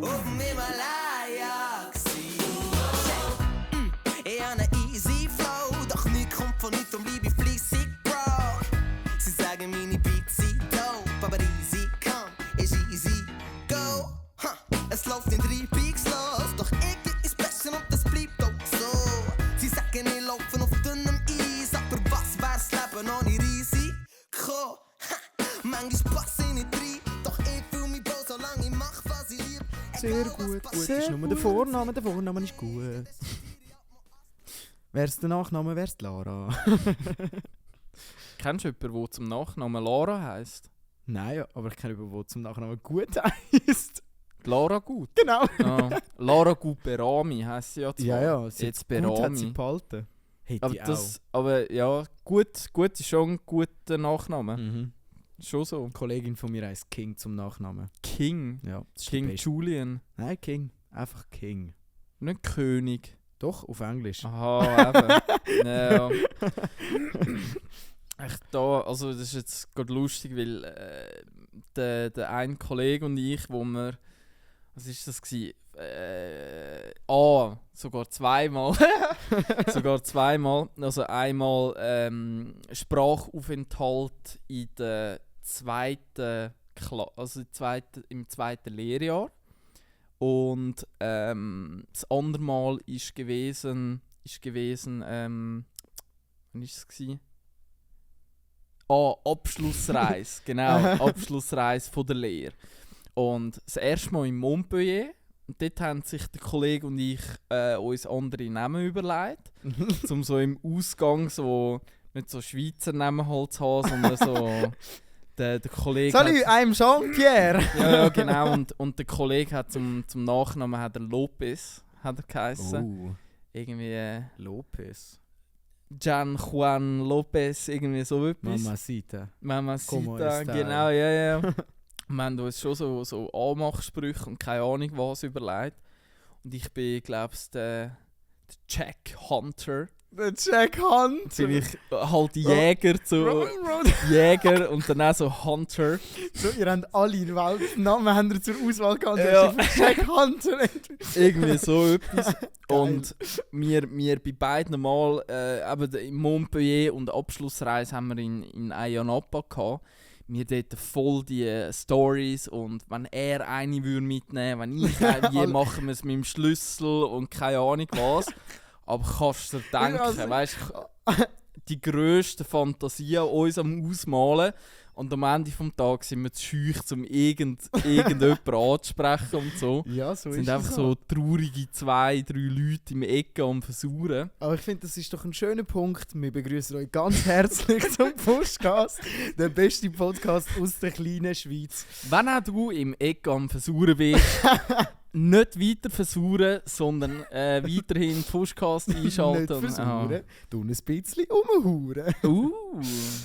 auf dem Himalaya gewesen. Ich habe einen easy Flow, doch nichts kommt von nichts und bleibe fleissig, Bro. Sie sagen, meine Beats sind dope, aber easy come ist easy go. Es läuft in 3 Peaks los, doch ich geb es besser und das bleibt auch so. Sie sagen, ich laufe auf dünnem Eis, aber was wär's Leben ohne Risiko? Manchmal passe ich nicht rein, doch ich fühl mich bloß, solange ich mach, was ich lieb. Sehr gut, gut ist nur der Vorname ist gut. Wär's der Nachname, wär's Lara. Kennst du jemanden, der zum Nachnamen Lara heisst? Nein, aber ich kenne jemanden, der zum Nachnamen gut heisst. Lara Gut? Genau. Ah, Lara Gut Berami heisst sie ja zwar. Ja, Jetzt gut hat Berami. sie behalten. Hätte Aber, ich aber ja, gut ist schon ein guter Nachname. Mhm. Schon so. Eine Kollegin von mir heisst King zum Nachnamen. King. Ja, das ist der King Beste. Julian. Nein, King. Einfach King. Nicht König. Doch, auf Englisch. Aha, eben. Ja. Echt da, also das ist jetzt gerade lustig, weil der ein Kollege und ich, wo wir, was ist das gewesen? Sogar zweimal. Sogar zweimal. Also einmal Sprachaufenthalt in der zweiten also im zweiten Lehrjahr. Und das andere Mal ist gewesen, wann ist es gewesen? Abschlussreise, genau, Abschlussreise von der Lehre. Und das erste Mal in Montpellier. Und dort haben sich der Kollege und ich uns andere Namen überlegt, um so im Ausgang so nicht so Schweizer Namen halt zu haben, sondern so der Kollege. Salut, I'm Jean-Pierre! Ja, genau. Und der Kollege hat zum Nachnamen hat er Lopez hat er geheißen. Irgendwie Lopez. Gian Juan Lopez, irgendwie so etwas. Mamacita. Mamacita, genau, ja. Wir haben uns schon so Anmachsprüche und keine Ahnung was überlegt. Und ich bin, glaube ich, der Jack Hunter. Der Jack Hunt! Bin ich halt Jäger, Jäger und dann auch so Hunter. So, ihr habt alle Weltnamen habt ihr zur Auswahl gehabt. Ja. Jack Hunter! Irgendwie so etwas. Und wir bei beiden Mal, eben in Montpellier und Abschlussreise haben wir in Ayanapa gehabt. Wir dort voll die Stories und wenn er eine mitnehmen würde, wenn ich wie machen wir es mit dem Schlüssel und keine Ahnung was. Aber kannst du dir denken, weißt du, die grössten Fantasien uns am Ausmalen und am Ende des Tages sind wir zu scheu, um irgendjemanden anzusprechen und so. Ja, so Es sind ist einfach es so traurige 2-3 Leute im Ecke am Versuchen. Aber ich finde, das ist doch ein schöner Punkt. Wir begrüßen euch ganz herzlich zum Pushcast, der beste Podcast aus der kleinen Schweiz. Wenn auch du im Ecke am Versuchen bist, nicht weiter versuchen, sondern weiterhin den Pushcast einschalten. Nicht versuchen, du ein bisschen umhuren.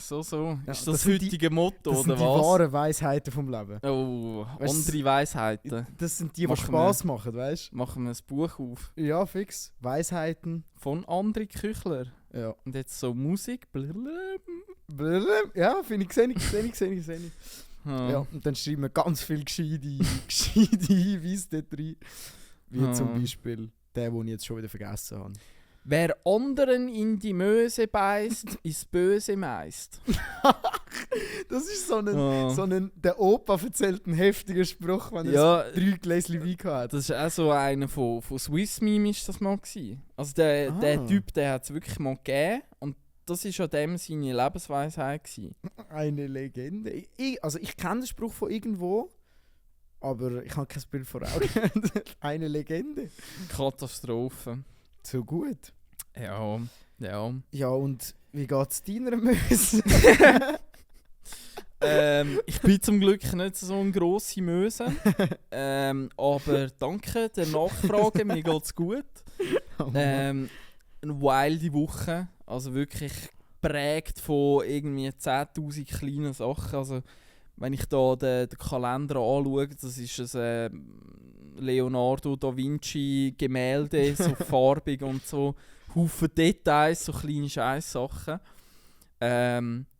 So. Ja, Ist das das sind die- heutige Motto, Das sind oder die was? wahren Weisheiten vom Leben. Oh, Weißt du, andere Weisheiten. Das sind die, die Machen Spass machen, weißt Machen wir ein Buch auf. du? Ja, fix. Weisheiten. Von André Küchler. Ja. Und jetzt so Musik. Ja, finde ich, sehe ich. Ja, und dann schreiben wir ganz viel gescheite Hinweise dort rein. Wie zum Beispiel der, den ich jetzt schon wieder vergessen habe. Wer anderen in die Möse beißt, ist böse meist. Das ist so ein der Opa erzählt einen heftigen Spruch, wenn er Ja, 3 Gläschen Wein hat. das ist auch so einer von Swiss Meme ist das mal gewesen. Also der Typ, der hat es wirklich mal gegeben und das ist an dem seine Lebensweisheit gewesen. Eine Legende. Also ich kenne den Spruch von irgendwo, aber ich habe kein Bild vor Augen. Eine Legende. Katastrophe. So gut. Ja. Ja, und wie geht es deiner Möse? Ich bin zum Glück nicht so eine grosse Möse. Aber danke der Nachfrage, mir geht's gut. Eine wilde Woche, also wirklich geprägt von irgendwie 10'000 kleinen Sachen. Also, wenn ich da den Kalender anschaue, das ist ein Leonardo da Vinci Gemälde, so farbig und so, Haufen Details, so kleine Scheisssachen.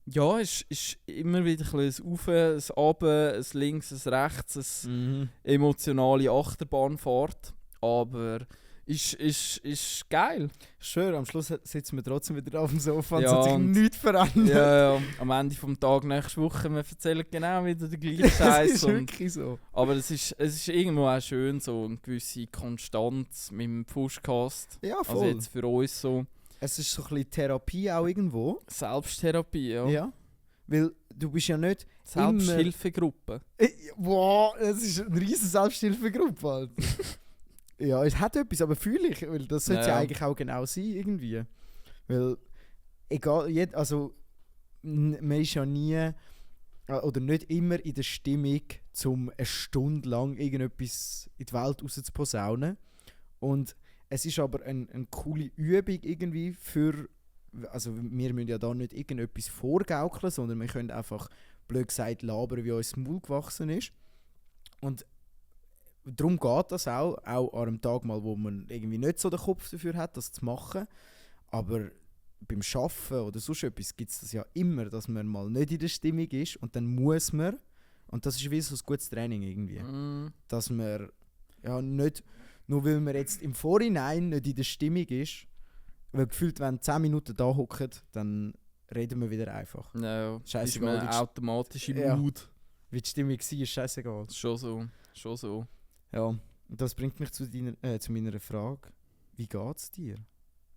Ja, es ist immer wieder ein bisschen ein Auf, ein Ab, ein Links, ein Rechts, eine emotionale Achterbahnfahrt. Aber ist geil. Schön, am Schluss sitzen wir trotzdem wieder auf dem Sofa und es Ja, hat sich und- nichts verändert. Ja, am Ende des Tages nächste Woche, wir erzählen genau wieder den gleichen Das Scheiß. ist wirklich so. Aber es ist irgendwo auch schön, so eine gewisse Konstanz mit dem Pushcast. Ja, Also voll. jetzt für uns so Es ist so ein bisschen Therapie auch irgendwo. Selbsttherapie, ja. Ja. Weil du bist ja nicht... Selbsthilfegruppe. Wow, es ist eine riesen Selbsthilfegruppe, Alter. Ja, es hat etwas, aber fühle ich, weil das sollte ja Ja. eigentlich auch genau sein, irgendwie. Weil, egal, also, man ist ja nie, oder nicht immer in der Stimmung, um eine Stunde lang irgendetwas in die Welt rauszuposaunen. Und es ist aber eine coole Übung irgendwie für, also wir müssen ja da nicht irgendetwas vorgaukeln, sondern wir können einfach, blöd gesagt, labern, wie uns das Maul gewachsen ist. Und darum geht das auch an einem Tag mal, wo man irgendwie nicht so den Kopf dafür hat, das zu machen. Aber beim Arbeiten oder sonst etwas gibt es das ja immer, dass man mal nicht in der Stimmung ist und dann muss man, und das ist wie so ein gutes Training irgendwie, dass man ja nicht, nur weil man jetzt im Vorhinein nicht in der Stimmung ist, weil gefühlt, wenn 10 Minuten da hocken, dann reden wir wieder einfach. Ja, Scheißegal, ist man wie die- automatisch im Ja. Mood. Wie die Stimmung war, ist scheißegal. Schon so. Ja, und das bringt mich zu meiner Frage. Wie geht's dir?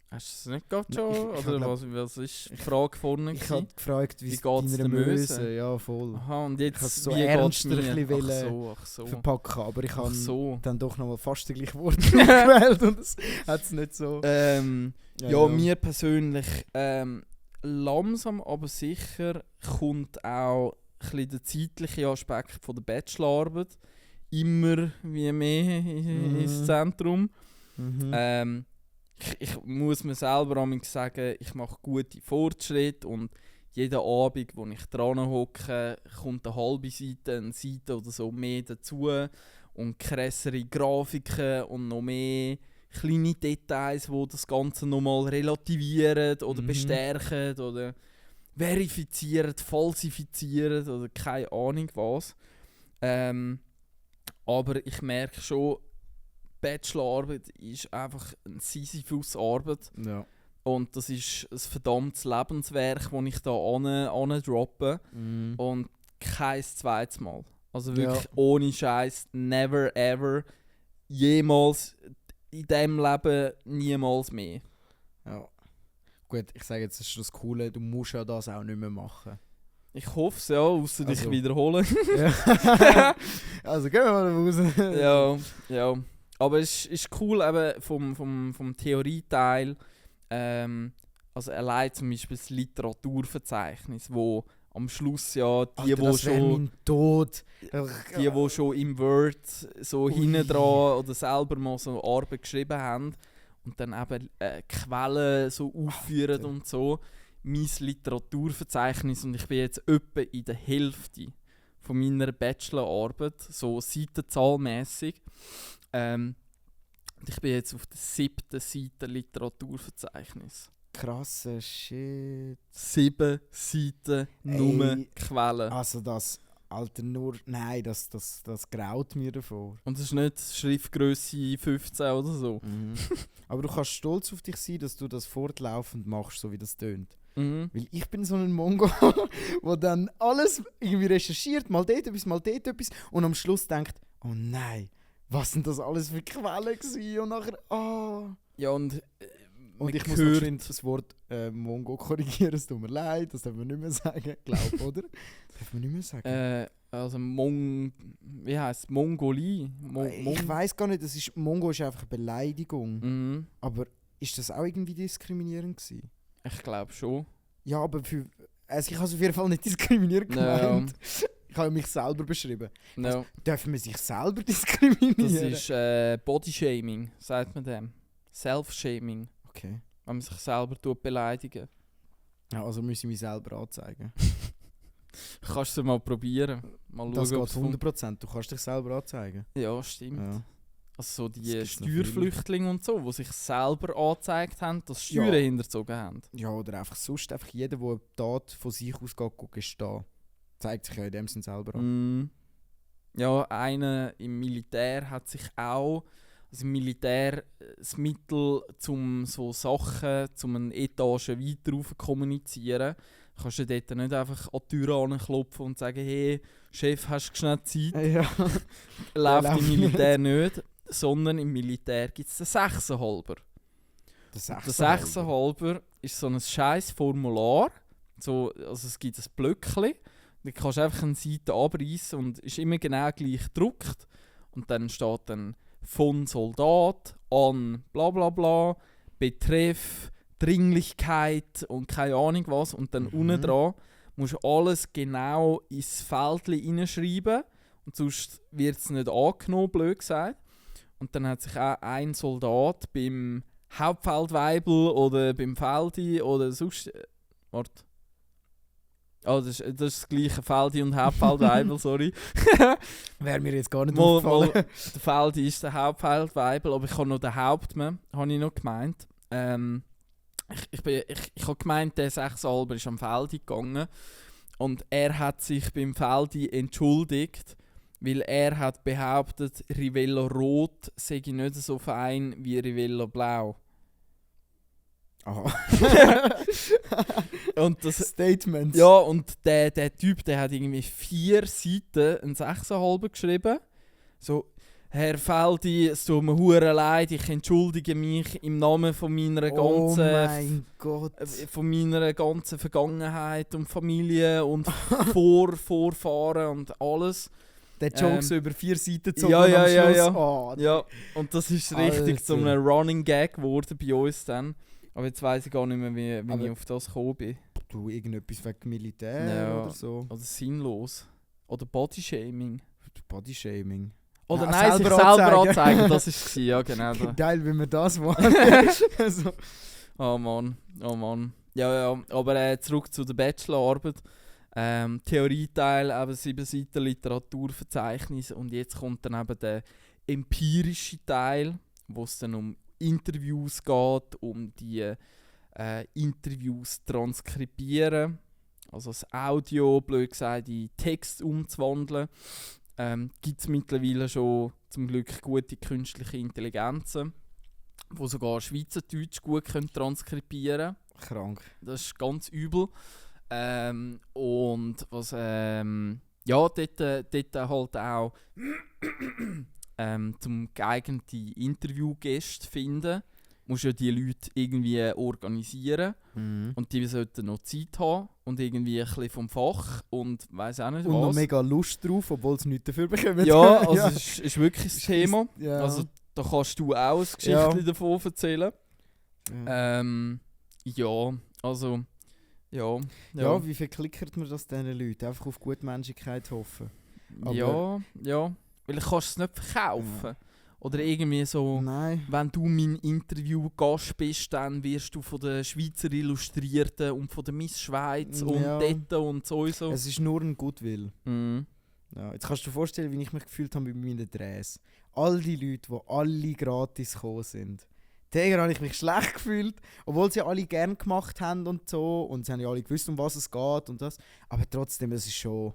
Hast du es nicht gerade Nein, schon? ich Oder glaub- was ist die Frage vorne? Ich gewesen? habe gefragt, wie Wie es geht's deiner der Möse? Möse? Ja, voll. Aha, und Ich jetzt hab's so wie geht's ernster mir? ein bisschen Ach so. Verpacken, aber ich Ach habe so. dann doch nochmal fast die gleichen Worte gewählt und es hat es nicht so... Ja, mir persönlich langsam aber sicher kommt auch ein bisschen der zeitliche Aspekt von der Bachelorarbeit immer wie mehr ins Zentrum. Mhm. Ich muss mir selber manchmal sagen, ich mache gute Fortschritte und jeden Abend, wo ich dran hocke, kommt eine halbe Seite, eine Seite oder so mehr dazu und krassere Grafiken und noch mehr kleine Details, die das Ganze nochmal relativieren oder Mhm. bestärken oder verifizieren, falsifizieren oder keine Ahnung was. Aber ich merke schon, Bachelorarbeit ist einfach eine Sisyphus-Arbeit Ja. und das ist ein verdammtes Lebenswerk, das ich da droppe Mhm. und kein zweites Mal. Also wirklich Ja. ohne Scheiß, never ever, jemals in diesem Leben niemals mehr. Ja. Gut, ich sage jetzt, das ist das Coole, du musst ja das auch nicht mehr machen. Ich hoffe es ja, ausser dich Also- wiederholen. Ja. Also gehen wir mal raus. ja. Aber es ist cool eben vom Theorieteil. Also allein zum Beispiel das Literaturverzeichnis, wo am Schluss ja die, Alter, das wär schon, mein Tod. die schon im Word so Ui. hinten dran oder selber mal so Arbeit geschrieben haben und dann eben Quellen so aufführen Alter. und so. Mein Literaturverzeichnis und ich bin jetzt etwa in der Hälfte von meiner Bachelorarbeit, so seitenzahlmässig. Und ich bin jetzt auf der 7. Seite Literaturverzeichnis. Krasser Shit. 7 Seiten nur Ey. Quellen. Also das, Alter, nur... Nein, das graut mir davor. Und es ist nicht Schriftgröße 15 oder so. Aber du kannst stolz auf dich sein, dass du das fortlaufend machst, so wie das tönt. Mhm. Weil ich bin so ein Mongo, der dann alles irgendwie recherchiert, mal dort etwas und am Schluss denkt, oh nein, was sind das alles für Quellen gewesen? Und nachher, Ja, und Und man ich muss noch hört- schnell das Wort Mongo korrigieren, es tut mir leid, das dürfen wir nicht mehr sagen, glaub, oder? Darf man nicht mehr sagen? also wie heisst es? Mongolie? Ich weiß gar nicht, Mongo ist einfach eine Beleidigung. Mhm. Aber ist das auch irgendwie diskriminierend gewesen? Ich glaube schon. Ja, aber also ich habe es auf jeden Fall nicht diskriminierend Ja. gemeint. Ich habe mich selber beschrieben. No. Darf man sich selber diskriminieren? Das ist Bodyshaming, sagt man dem. Self-Shaming, Okay. wenn man sich selber beleidigen. Ja, also muss ich mich selber anzeigen. Kannst du es mal probieren. Mal Das schauen, geht ob's 100%. Du kannst dich selber anzeigen. Ja, stimmt. Ja. Also so Das die gibt's noch Steuerflüchtlinge und so, die sich selber angezeigt haben, dass sie Ja. Steuern hinterzogen haben. Ja, oder einfach sonst einfach jeder, der eine Tat von sich aus gestehen, zeigt sich ja in dem Sinn selber an. Mm. Ja, einer im Militär hat sich auch, also im Militär das Mittel, um so Sachen, um eine Etage weiter rauf zu kommunizieren. Kannst du dort nicht einfach an die Tür anklopfen und sagen, hey, Chef, hast du schnell Zeit? Ja. Läuft läuft im Militär nicht, sondern im Militär gibt es den 6,5er. Der Der 6,5er ist so ein scheiß Formular. So, also es gibt ein Blöckchen. Da kannst du einfach eine Seite abreißen und ist immer genau gleich gedruckt. Und dann steht dann von Soldat an bla bla bla, Betreff, Dringlichkeit und keine Ahnung was. Und dann unten dran musst du alles genau ins Feld reinschreiben. Und sonst wird es nicht angenommen, blöd gesagt. Und dann hat sich auch ein Soldat beim Hauptfeldweibel oder beim Feldi oder sonst. Warte. Oh, das ist das gleiche Feldi und Hauptfeldweibel, sorry. Wäre mir jetzt gar nicht Mal, aufgefallen. der Feldi ist der Hauptfeldweibel, aber ich habe noch den Hauptmann, habe ich noch gemeint. Ich habe gemeint, der 6,5 ist am Feldi gegangen und er hat sich beim Feldi entschuldigt, weil er hat behauptet, Rivella Rot sei nicht so fein wie Rivella Blau. Aha. Und das, Statement. ja, und der Typ, der hat irgendwie 4 Seiten ein 6,5 geschrieben. So, Herr Feldi, es tut mir hure leid, ich entschuldige mich im Namen von meiner Oh ganzen mein Gott. von meiner ganzen Vergangenheit und Familie und Vorfahren und alles. Der Joke so über 4 Seiten gezogen ja, und ja, am ja, Schluss, ja. oh, Ja, und das ist richtig Alter. zu einem Running Gag geworden bei uns dann. Aber jetzt weiss ich gar nicht mehr, wie Aber- ich auf das gekommen bin. Du, irgendetwas wegen Militär Ja. oder so. Oder sinnlos. Oder Bodyshaming. Bodyshaming. Oder Ja, nein, sich selber selber anzeigen. anzeigen, das war ja genau. Da. Geil, wie wir das machen. Also, Oh Mann, oh Mann. Ja, aber zurück zu der Bachelorarbeit. Theorieteil, eben 7 Seiten Literaturverzeichnis und jetzt kommt dann eben der empirische Teil, wo es dann um Interviews geht, um die Interviews transkribieren, also das Audio, blöd gesagt, in Text umzuwandeln. Gibt es mittlerweile schon zum Glück gute künstliche Intelligenzen, die sogar Schweizerdeutsch gut können transkribieren können. krank. Das ist ganz übel. Und was ja, dort halt auch zum geeigneten Interviewgäste finden, musst du ja die Leute irgendwie organisieren und die sollten noch Zeit haben und irgendwie ein bisschen vom Fach und weiss auch nicht Und noch was. mega Lust drauf, obwohl sie nichts dafür bekommen. Ja, also es ist wirklich das Thema. Ja. Also da kannst du auch ein Geschichtchen Ja. davon erzählen. ja. Ja, also ja. Ja, wie viel klickert man das diesen Leuten? Einfach auf Gutmenschlichkeit hoffen. Aber- Ja. Weil ich kannst es nicht verkaufen. Oder irgendwie so, Nein. wenn du mein Interviewgast bist, dann wirst du von der Schweizer Illustrierten und von der Miss Schweiz und Ja. dort und sowieso. Es ist nur ein Goodwill. Mhm. Ja, jetzt kannst du dir vorstellen, wie ich mich gefühlt habe bei meinen Drehs. All die Leute, die alle gratis gekommen sind. Daher habe ich mich schlecht gefühlt, obwohl sie alle gern gemacht haben und so. Und sie haben ja alle gewusst, um was es geht und das. Aber trotzdem, es ist schon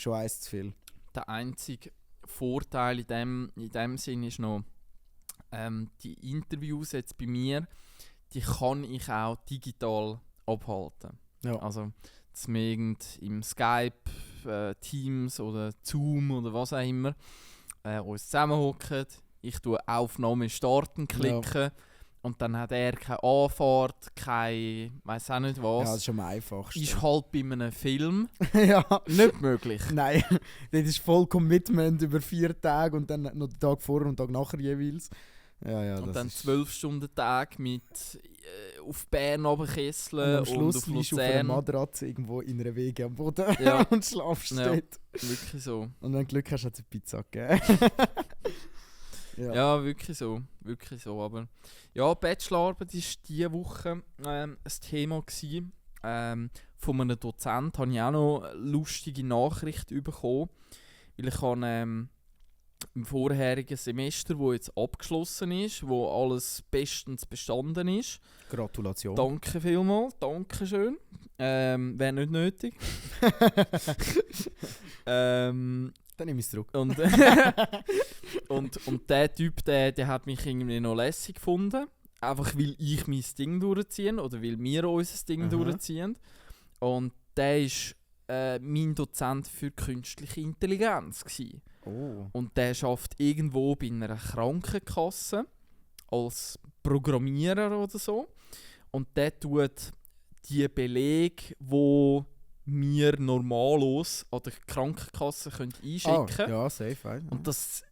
eins zu viel. Der einzige Vorteil in dem Sinn ist noch, die Interviews jetzt bei mir, die kann ich auch digital abhalten. Ja. Also, dass wir im Skype, Teams oder Zoom oder was auch immer uns zusammenhocken. Ich tue Aufnahme starten, klicken und dann hat er keine Anfahrt, kein weiss auch nicht Ja, was. das ist schon am einfachsten. Ist halt bei einem Film ja. nicht möglich. Nein, das ist voll Commitment über 4 Tage und dann noch den Tag vorher und den Tag nachher jeweils. Ja, Und das dann ist 12-Stunden-Tag mit auf Bern runterkesseln und am und Schluss auf liegst du auf einer Luzern. Matratze irgendwo in einer Wege am Boden Ja. und schlafst Ja. dort. Wirklich so. Und wenn du Glück hast, hat es eine Pizza gegeben. Ja, wirklich so. Wirklich so. Aber ja, Bachelorarbeit war diese Woche ein Thema gewesen. Von einem Dozent habe ich auch noch lustige Nachrichten bekommen. Weil ich habe im vorherigen Semester, wo jetzt abgeschlossen ist, wo alles bestens bestanden ist. Gratulation. Danke vielmals, danke schön. Wäre nicht nötig. Dann nehme ich es zurück. und der Typ, der hat mich irgendwie noch lässig gefunden. Einfach weil ich mein Ding durchziehe oder weil wir unser Ding durchziehen. Und der war mein Dozent für künstliche Intelligenz gewesen. Oh. Und der arbeitet irgendwo bei einer Krankenkasse als Programmierer oder so. Und der tut die Belege, die wir normalos an der Krankenkasse einschicken können. Ja, safe. Und das,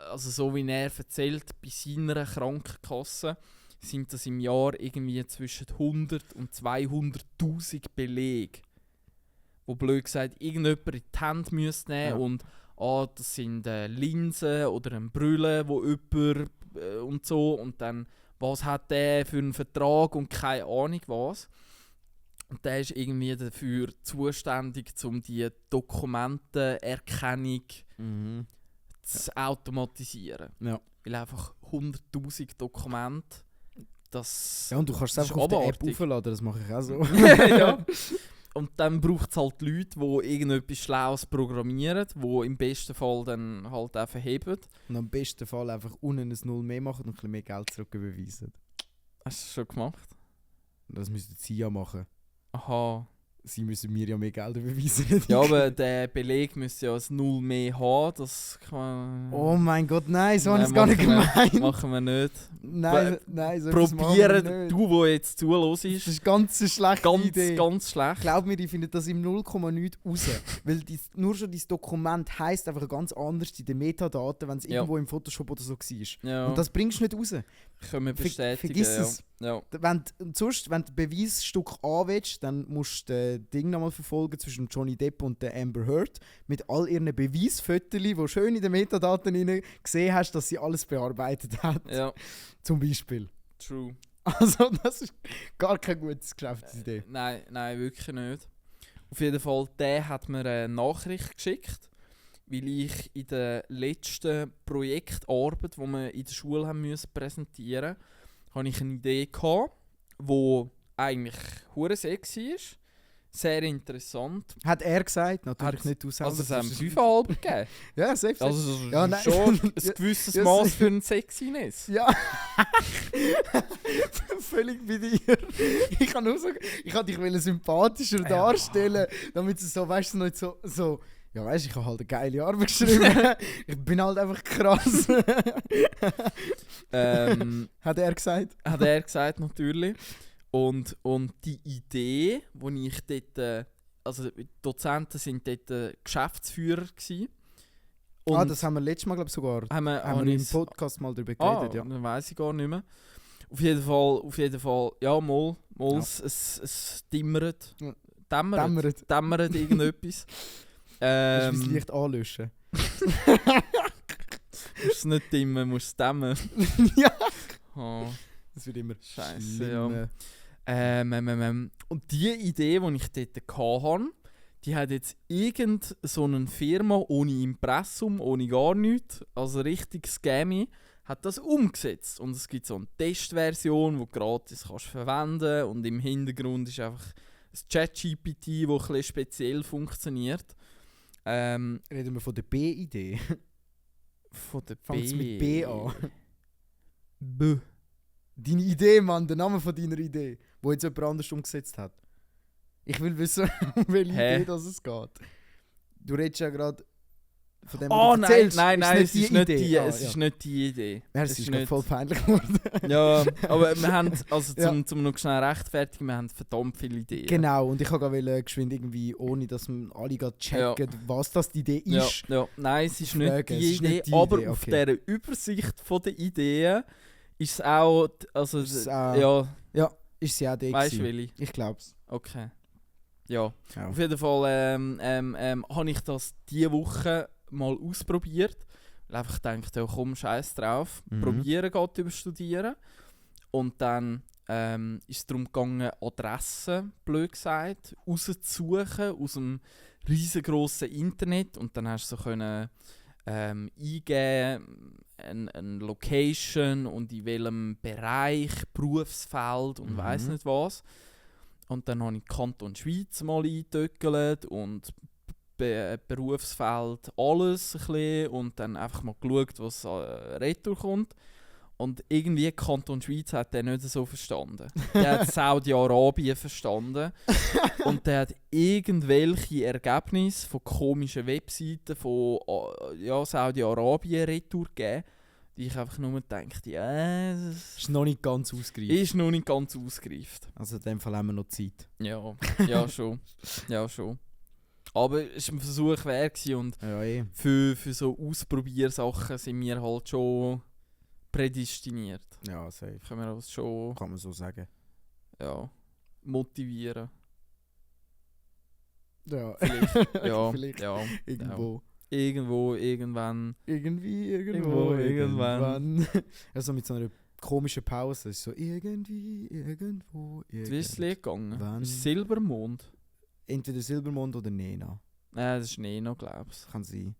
also so wie er erzählt, bei seiner Krankenkasse sind das im Jahr irgendwie zwischen 100 und 200'000 Belege, wo blöd gesagt irgendjemand in die Hand müsste nehmen und das sind Linsen oder ein Brille, wo jemand und so und dann was hat der für einen Vertrag und keine Ahnung was. Und der ist irgendwie dafür zuständig, um die Dokumentenerkennung zu automatisieren. Ja. Weil einfach 100'000 Dokumente, das Ja, und du kannst es das einfach ist auf der App abartig. aufladen, das mache ich auch so. Ja. Und dann braucht es halt Leute, die irgendetwas Schlaues programmieren, die im besten Fall dann halt auch verheben. Und am besten Fall einfach unten ein Null mehr machen und ein bisschen mehr Geld zurücküberweisen. Hast du das schon gemacht? Das müssten sie ja machen. Aha. Sie müssen mir ja mehr Geld überweisen. Ja, aber der Beleg müsste ja ein Null mehr haben. Das kann Oh mein Gott, nein, so habe ich es Nein, gar nicht gemeint. machen wir nicht. Nein, so etwas machen wir Probieren, nicht. du, der jetzt zuhörst, Das ist ganz eine schlechte Idee. ganz schlecht. Glaub mir, ich finde das im 0,9 raus. Weil nur schon dieses Dokument heisst einfach ganz anders in den Metadaten, wenn es irgendwo im Photoshop oder so war. Ja, Und das bringst du nicht raus. können wir bestätigen. Vergiss ja. es. Ja. Wenn du Beweisstück anwählst, dann musst du das Ding nochmal verfolgen zwischen Johnny Depp und der Amber Heard mit all ihren Beweisfotos, die schön in den Metadaten rein gesehen hast, dass sie alles bearbeitet hat. Ja, Zum Beispiel. true. Also das ist gar keine gute Geschäftsidee. Nein, wirklich nicht. Auf jeden Fall, der hat mir eine Nachricht geschickt, weil ich in der letzten Projektarbeit, die wir in der Schule haben müssen präsentieren mussten, hatte ich eine Idee gehabt, die eigentlich hure sexy ist. Sehr interessant. Hat er gesagt, natürlich Hat- nicht du Also es haben Das ist- 5,5 gegeben. Ja, selbst. Also das ist Ja, nein. schon ein Ja, gewisses ja, Maß für ein Sexiness. Ja. Völlig bei dir. Ich kann nur sagen, ich wollte dich sympathischer darstellen, damit es so, weißt du, nicht so ja, weißt du, ich habe halt eine geile Arbeit geschrieben. Ich bin halt einfach krass. Hat er gesagt? Hat er gesagt, natürlich. Und die Idee, die ich dort... Also die Dozenten waren dort Geschäftsführer gewesen. Und Das haben wir letztes Mal, glaube ich, sogar haben wir im Podcast mal darüber geredet. Ja. dann weiss ich gar nicht mehr. Auf jeden Fall, ja, mal Ja. es dimmert. Ja. Dämmert irgendetwas. Musst du das Licht anlöschen? Musst es nicht dimmen, musst es dämmen. Ja. Oh, Das wird immer Scheisse, ja. schlimmer. Und die Idee, die ich dort hatte, die hat jetzt irgend so eine Firma ohne Impressum, ohne gar nichts, also richtig scammy, hat das umgesetzt. Und es gibt so eine Testversion, die du gratis kannst verwenden und im Hintergrund ist einfach ein ChatGPT, das ein bisschen speziell funktioniert. Reden wir von der B-Idee. Von der Fängt's mit B an? B. Deine Idee, Mann, der Name von deiner Idee, wo jetzt jemand anders umgesetzt hat. Ich will wissen, um welche Hä? Idee das es geht. Du redest ja gerade von dem, Oh was du nein, erzählst. nein, es ist nicht die, Ah, es ja. ist nicht die Idee. Ja, Es es ist ist gerade nicht- voll peinlich geworden. Ja, aber wir haben, also Ja. zum noch schnell rechtfertigen, wir haben verdammt viele Ideen. Genau, und ich wollte geschwind irgendwie, ohne dass wir alle gerade checken, was das die Idee Ja, ist. ja. Nein, es ist nicht Fragen, die es ist Idee, nicht die aber Idee, auf okay. dieser Übersicht von der Ideen ist es auch, also, Ist es auch- ja, Ja, ist sie auch die weißt du, gewesen. Willi? Ich glaub's. Okay. Ja, Ja. auf jeden Fall habe ich das diese Woche mal ausprobiert. Weil einfach gedacht, ja komm, scheiß drauf. Mhm. Probieren geht über Studieren. Und dann ist es darum gegangen, Adressen, blöd gesagt, rauszusuchen aus dem riesengroßen Internet. Und dann hast du so können, eingeben, eine Location und in welchem Bereich, Berufsfeld und weiss nicht was. Und dann habe ich Kanton Schweiz mal eingetöckelt und Berufsfeld alles ein bisschen und dann einfach mal geschaut, was retour kommt. Und irgendwie Kanton Schweiz hat der nicht so verstanden. Der hat Saudi-Arabien verstanden. Und der hat irgendwelche Ergebnisse von komischen Webseiten von Saudi-Arabien retour gegeben, die ich einfach nur dachte, das Ist noch nicht ganz ausgereift. ist noch nicht ganz ausgereift. Also in dem Fall haben wir noch Zeit. Ja, schon. Ja, schon. Aber es war ein Versuch wert und Ja, eh. für so Ausprobiersachen sind wir halt schon prädestiniert. Ja, safe. Können wir uns schon Kann man so sagen. motivieren. Ja. Vielleicht. Ja, Vielleicht. ja. Irgendwo. Irgendwo, irgendwann. Irgendwie, Irgendwo, irgendwann. Also mit so einer komischen Pause. Es ist so irgendwie, irgendwo, Wie ist das Lied gegangen? Wann? Ist Silbermond? Entweder Silbermond oder Nena. Nein, das ist Neno, glaubst Kann sein.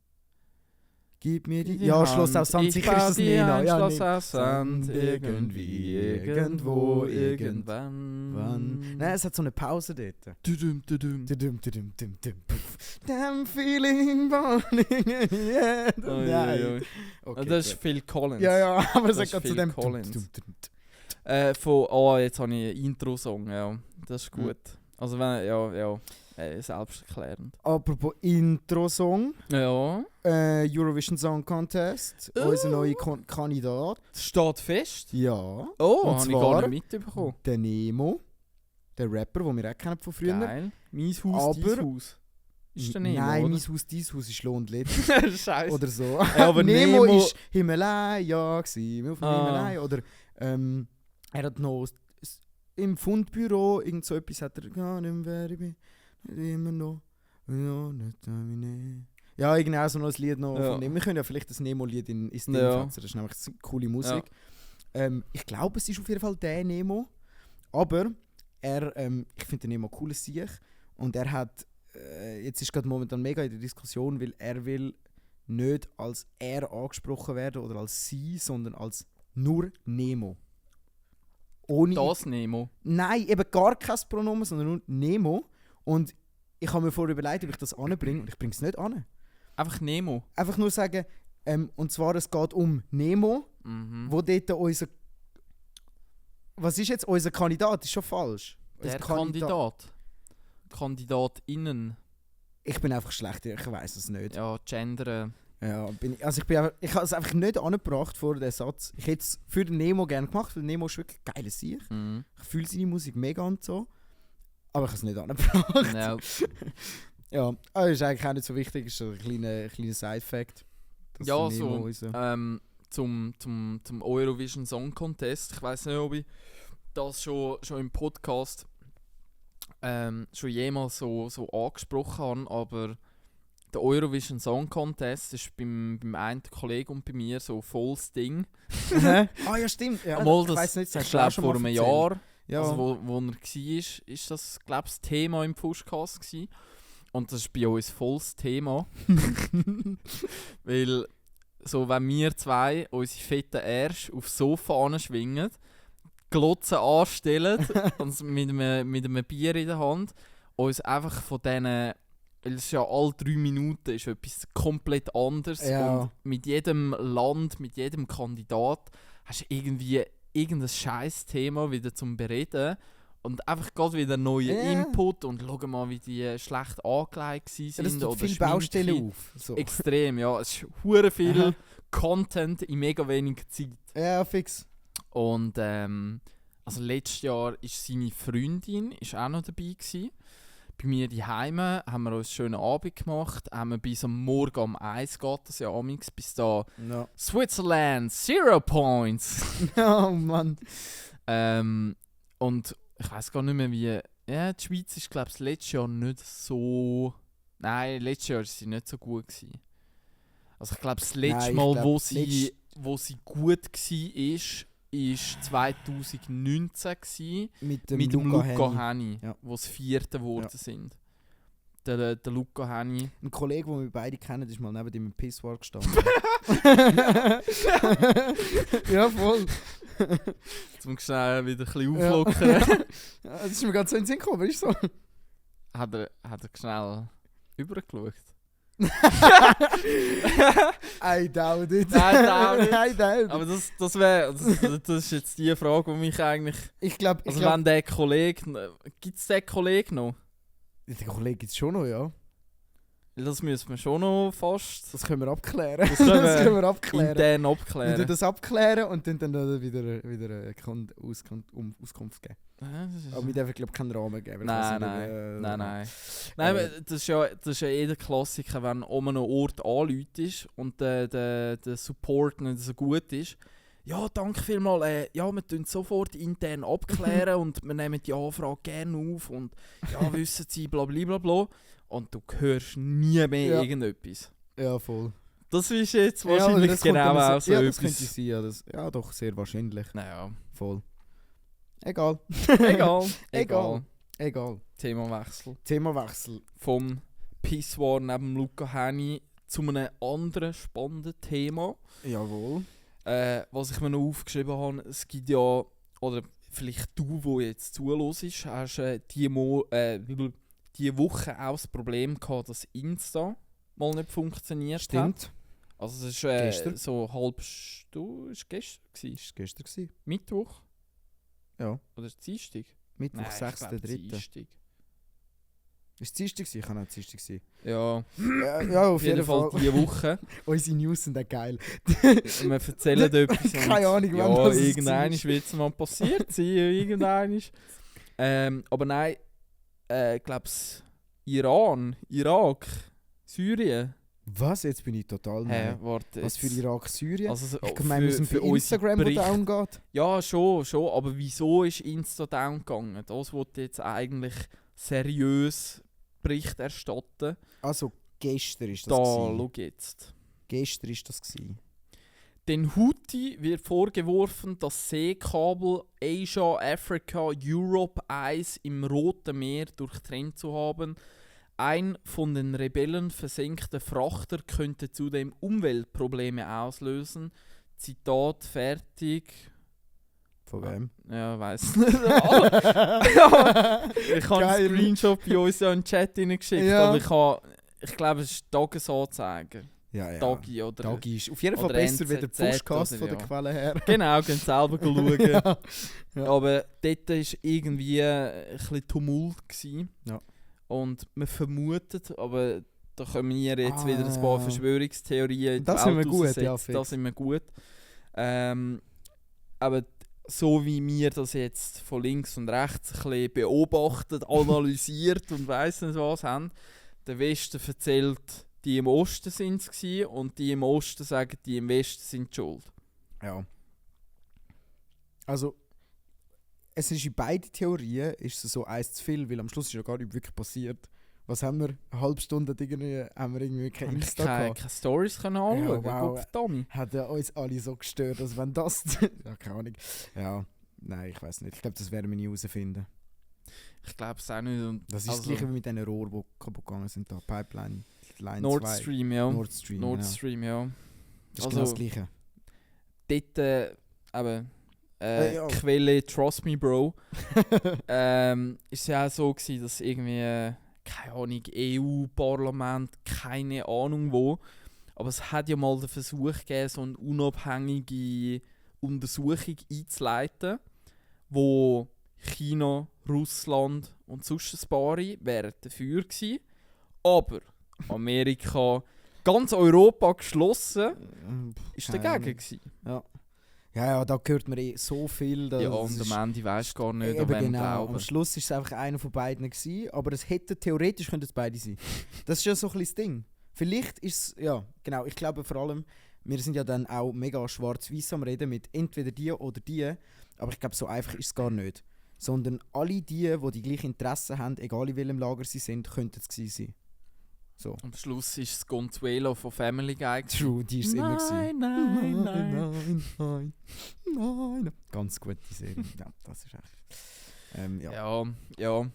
Gib mir die... Die Ja, Hand. Schloss auf Sand, Ich sicher ist baue das dir Nena. ein Ja, Schloss nee. auf Sand. Irgendwie, irgendwo, irgendwann. Wann? Nein, es hat so eine Pause dort. Tudum, tudum. Tudum, tudum, dum, dum, puff. Damn feeling burning in the end. Oi, Nein. oi, oi. Okay, Das ist gut. Phil Collins. Ja, aber es Das hat ist gerade zu Phil dem... Collins. Dum, dum, dum. Jetzt habe ich einen Intro-Song, ja. Das ist gut. Also wenn, selbsterklärend. Apropos Intro-Song. Ja. Eurovision Song Contest. Unser neuer Kandidat. Das steht fest. Ja. Oh, Und habe ich zwar- gar nicht mitbekommen. Der Nemo. Der Rapper, den wir auch kennen von früher. Geil. Mein Haus, Aber- dein Haus. Ist der Nemo, Nein, oder? mein Haus, dein Haus ist Lohndlit. Scheiße. Oder so. Ja, aber Nemo Nemo- ist Himalaya gsi, auf dem Ah. Himalaya. Oder er hat noch im Fundbüro irgend so etwas hat er gar nicht mehr, ich bin immer noch. Ja, genau so noch ein Lied noch Ja. von Nemo. Wir können ja vielleicht das Nemo-Lied ins Ding Ja. fassen. Das ist nämlich coole Musik. Ich glaube, es ist auf jeden Fall der Nemo. Aber ich finde den Nemo ein cooles Sieg. Und er hat, jetzt ist gerade momentan mega in der Diskussion, weil er will nicht als er angesprochen werden oder als sie, sondern als nur Nemo. Ohne Das Nemo. Nein, eben gar kein Pronomen, sondern nur Nemo. Und ich habe mir vorher überlegt, ob ich das anbringe, und ich bringe es nicht an. Einfach Nemo. Einfach nur sagen, und zwar es geht um Nemo, wo dort unser... Was ist jetzt unser Kandidat? Ist schon falsch. Der Unser Kandidat. KandidatInnen. Ich bin einfach schlecht, ich weiß es nicht. Ja, Gender. Ja, ich habe es einfach nicht angebracht vor den Satz. Ich hätte es für den Nemo gerne gemacht, weil Nemo ist wirklich ein geiles Sieg. Mhm. Ich fühle seine Musik mega und so. Aber ich habe es nicht angebracht. Ja. Ja, aber ist eigentlich auch nicht so wichtig, ist so ein kleiner Side-Fact. dass Ja, der so. Nemo unser- Zum Eurovision Song Contest. Ich weiß nicht, ob ich das schon im Podcast schon jemals so angesprochen habe, aber der Eurovision Song Contest ist beim einen Kollegen und bei mir so volles Ding. Ah ja, stimmt. Ja, Einmal ich weiss nicht, das ich hast du auch glaube schon vor mal einem erzählt. Jahr, Ja. also wo er war, ist das, glaube ich, das Thema im Fuschcast gewesen. Und das ist bei uns volles Thema. Weil, so, wenn wir zwei unsere fetten Ärsche aufs Sofa anschwingen, Glotzen anstellen und mit einem Bier in der Hand, uns einfach von diesen, weil es ist ja alle 3 Minuten ist etwas komplett anderes Ja. und mit jedem Land, mit jedem Kandidat hast du irgendwie irgendein scheiß Thema wieder zum Bereden und einfach gerade wieder neuen Ja. Input und schau mal, wie die schlecht angelegt Ja, sind das tut oder viele Schminke. Baustellen auf. So. Extrem, ja. Es ist hure viel Aha. Content in mega weniger Zeit. Ja, fix. Und also letztes Jahr ist seine Freundin ist auch noch dabei gewesen. Bei mir daheim haben wir uns einen schönen Abend gemacht, haben wir bis am Morgen um 1 geht das ja amigs, bis da Ja. Switzerland 0 Points. Oh Mann. Und ich weiß gar nicht mehr wie. Ja, die Schweiz ist glaube ich letztes Jahr nicht so. Nein, letztes Jahr war sie nicht so gut gewesen. Also ich glaube das letzte Nein, ich Mal, glaub, wo sie gut war, ist 2019 gewesen, Mit dem mit dem Luca Luca Henny. Henny, Ja. wo sie Vierte geworden Ja. sind. Der Luca Henny. Ein Kollege, den wir beide kennen, ist mal neben ihm im Pissoir gestanden. Ja, voll. Zum schnell wieder ein bisschen auflockern. Ja, das ist mir ganz so in den Sinn gekommen, ist so. Hat er schnell übergeschaut? I doubt it. I doubt it. I doubt it. Aber das ist jetzt die Frage, die mich eigentlich... Ich glaube, Also wenn der Kollege... Gibt es den Kollegen noch? den Kollegen gibt es schon noch, ja. Das müssen wir schon noch fast... Das können wir abklären. Das können wir abklären. intern Wir abklären. tun das abklären und dann wieder Auskunft geben. Aber wir dürfen, glaube ich, keinen Rahmen geben. Nein. Nein, aber das ist ja der Klassiker, wenn um einen Ort anläutet und der Support nicht so gut ist. Ja, danke vielmals. Ja, wir tun sofort intern abklären und wir nehmen die Anfrage gerne auf und ja, wissen Sie, blablabla. Und du hörst nie mehr irgendetwas. Ja, voll. Das ist jetzt wahrscheinlich das genau kommt auch so ja, etwas. das könnte sein. Ja, ja, doch, sehr wahrscheinlich. Naja. Voll. Egal. Egal. Themawechsel. Vom Pissoir neben Luca Henny zu einem anderen spannenden Thema. Jawohl. Was ich mir noch aufgeschrieben habe, es gibt ja, oder vielleicht du, wo jetzt zuhörst, hast die Woche auch das Problem gehabt, dass Insta mal nicht funktioniert Stimmt. hat. Also es ist Gestern. so halb Stunde, ist gestern gewesen? Ist gestern gewesen. Mittwoch? Ja. Oder ist es Dienstag? Mittwoch, Nein, ich glaub 6.3. Dienstag. Ist es Dienstag gewesen? Kann auch Dienstag sein. Ja, Ja, auf jeden Fall Fall. diese Woche. Unsere News sind auch geil. Wir erzählen etwas. Keine Ahnung, wann ja, das irgendwann ist. wird es mal passiert sein. Irgendwann. Aber nein, ich glaube Iran, Irak, Syrien. Was? Jetzt bin ich total neu. Warte. Was für Irak, Syrien? Also, Ich meine, wir sind für Instagram, wo down geht. Ja, schon. Aber wieso ist Insta down gegangen? Das wollte jetzt eigentlich seriös Bericht erstatten. Also, gestern ist das Da, gewesen. schau jetzt. Gestern ist das gewesen. Den Houthi wird vorgeworfen, das Seekabel Asia-Africa Europe 1 im Roten Meer durchtrennt zu haben. Ein von den Rebellen versenkter Frachter könnte zudem Umweltprobleme auslösen. Zitat fertig. Von wem? Ja, weiss nicht. Ich habe einen Screenshot bei uns ja in den Chat hineingeschickt, Ja. aber ich glaube, es ist Tagesanzeiger. Ja. Dagi oder... Dagi ist auf jeden Fall oder besser wie der NZZ Podcast oder von der ja. Quelle her. Genau, könnt selber schauen. Ja. Aber dort war irgendwie ein bisschen Tumult gewesen. Ja. Und man vermutet, aber da können wir jetzt wieder ein paar Verschwörungstheorien in die Das sind wir Welt gut, raussetzen. ja, fix. Das sind wir gut. Aber so wie wir das jetzt von links und rechts ein bisschen beobachtet, analysiert und weiss nicht was haben, der Westen erzählt, die im Osten sind es gewesen, und die im Osten sagen, die im Westen sind die schuld. Ja. Also, es ist in beiden Theorien ist es so eins zu viel, weil am Schluss ist ja gar nicht wirklich passiert. Was haben wir? Eine halbe Stunde haben wir irgendwie kein Insta gehabt. Keine Stories können anschauen. Ja, wow. Gottverdammt. Hat ja uns alle so gestört, dass wenn das... ja, keine Ahnung. Ja, nein, ich weiß nicht. Ich glaube, das werden wir nie herausfinden. Ich glaube es auch nicht. Und Das ist das gleiche wie mit diesen Rohren, die kaputt gegangen sind. Da. Pipeline, Line Nord 2. Stream, ja. Nord Stream, Nord genau. Stream, ja. Das ist Also- genau das gleiche. Dort, eben, Ja. Quelle Trust Me Bro, ist ja auch so gewesen, dass irgendwie, keine Ahnung, EU-Parlament, keine Ahnung wo, aber es hat ja mal den Versuch gegeben, so eine unabhängige Untersuchung einzuleiten, wo China, Russland und sonst ein paar wären dafür gewesen, aber Amerika, ganz Europa geschlossen, ist Keine dagegen Ahnung. gewesen. Ja, da hört man so viel. Dass Ja, das und ist- am Ende weisst du gar nicht, Eben an wen genau. glauben. Am Schluss war es einfach einer von beiden gewesen, aber es hätte theoretisch könnten es beide sein. Das ist ja so ein bisschen das Ding. Vielleicht ist es, ja, genau, ich glaube vor allem, wir sind ja dann auch mega schwarz-weiß am Reden mit entweder die oder die, aber ich glaube, so einfach ist es gar nicht. Sondern alle die gleichen Interessen haben, egal in welchem Lager sie sind, könnten es gewesen sein. So. Am Schluss ist es Consuelo von Family Guy. True, die ist es immer gewesen. Nein. Nein. Ganz gute Serie. Ja, das ist echt. Ja. Ja.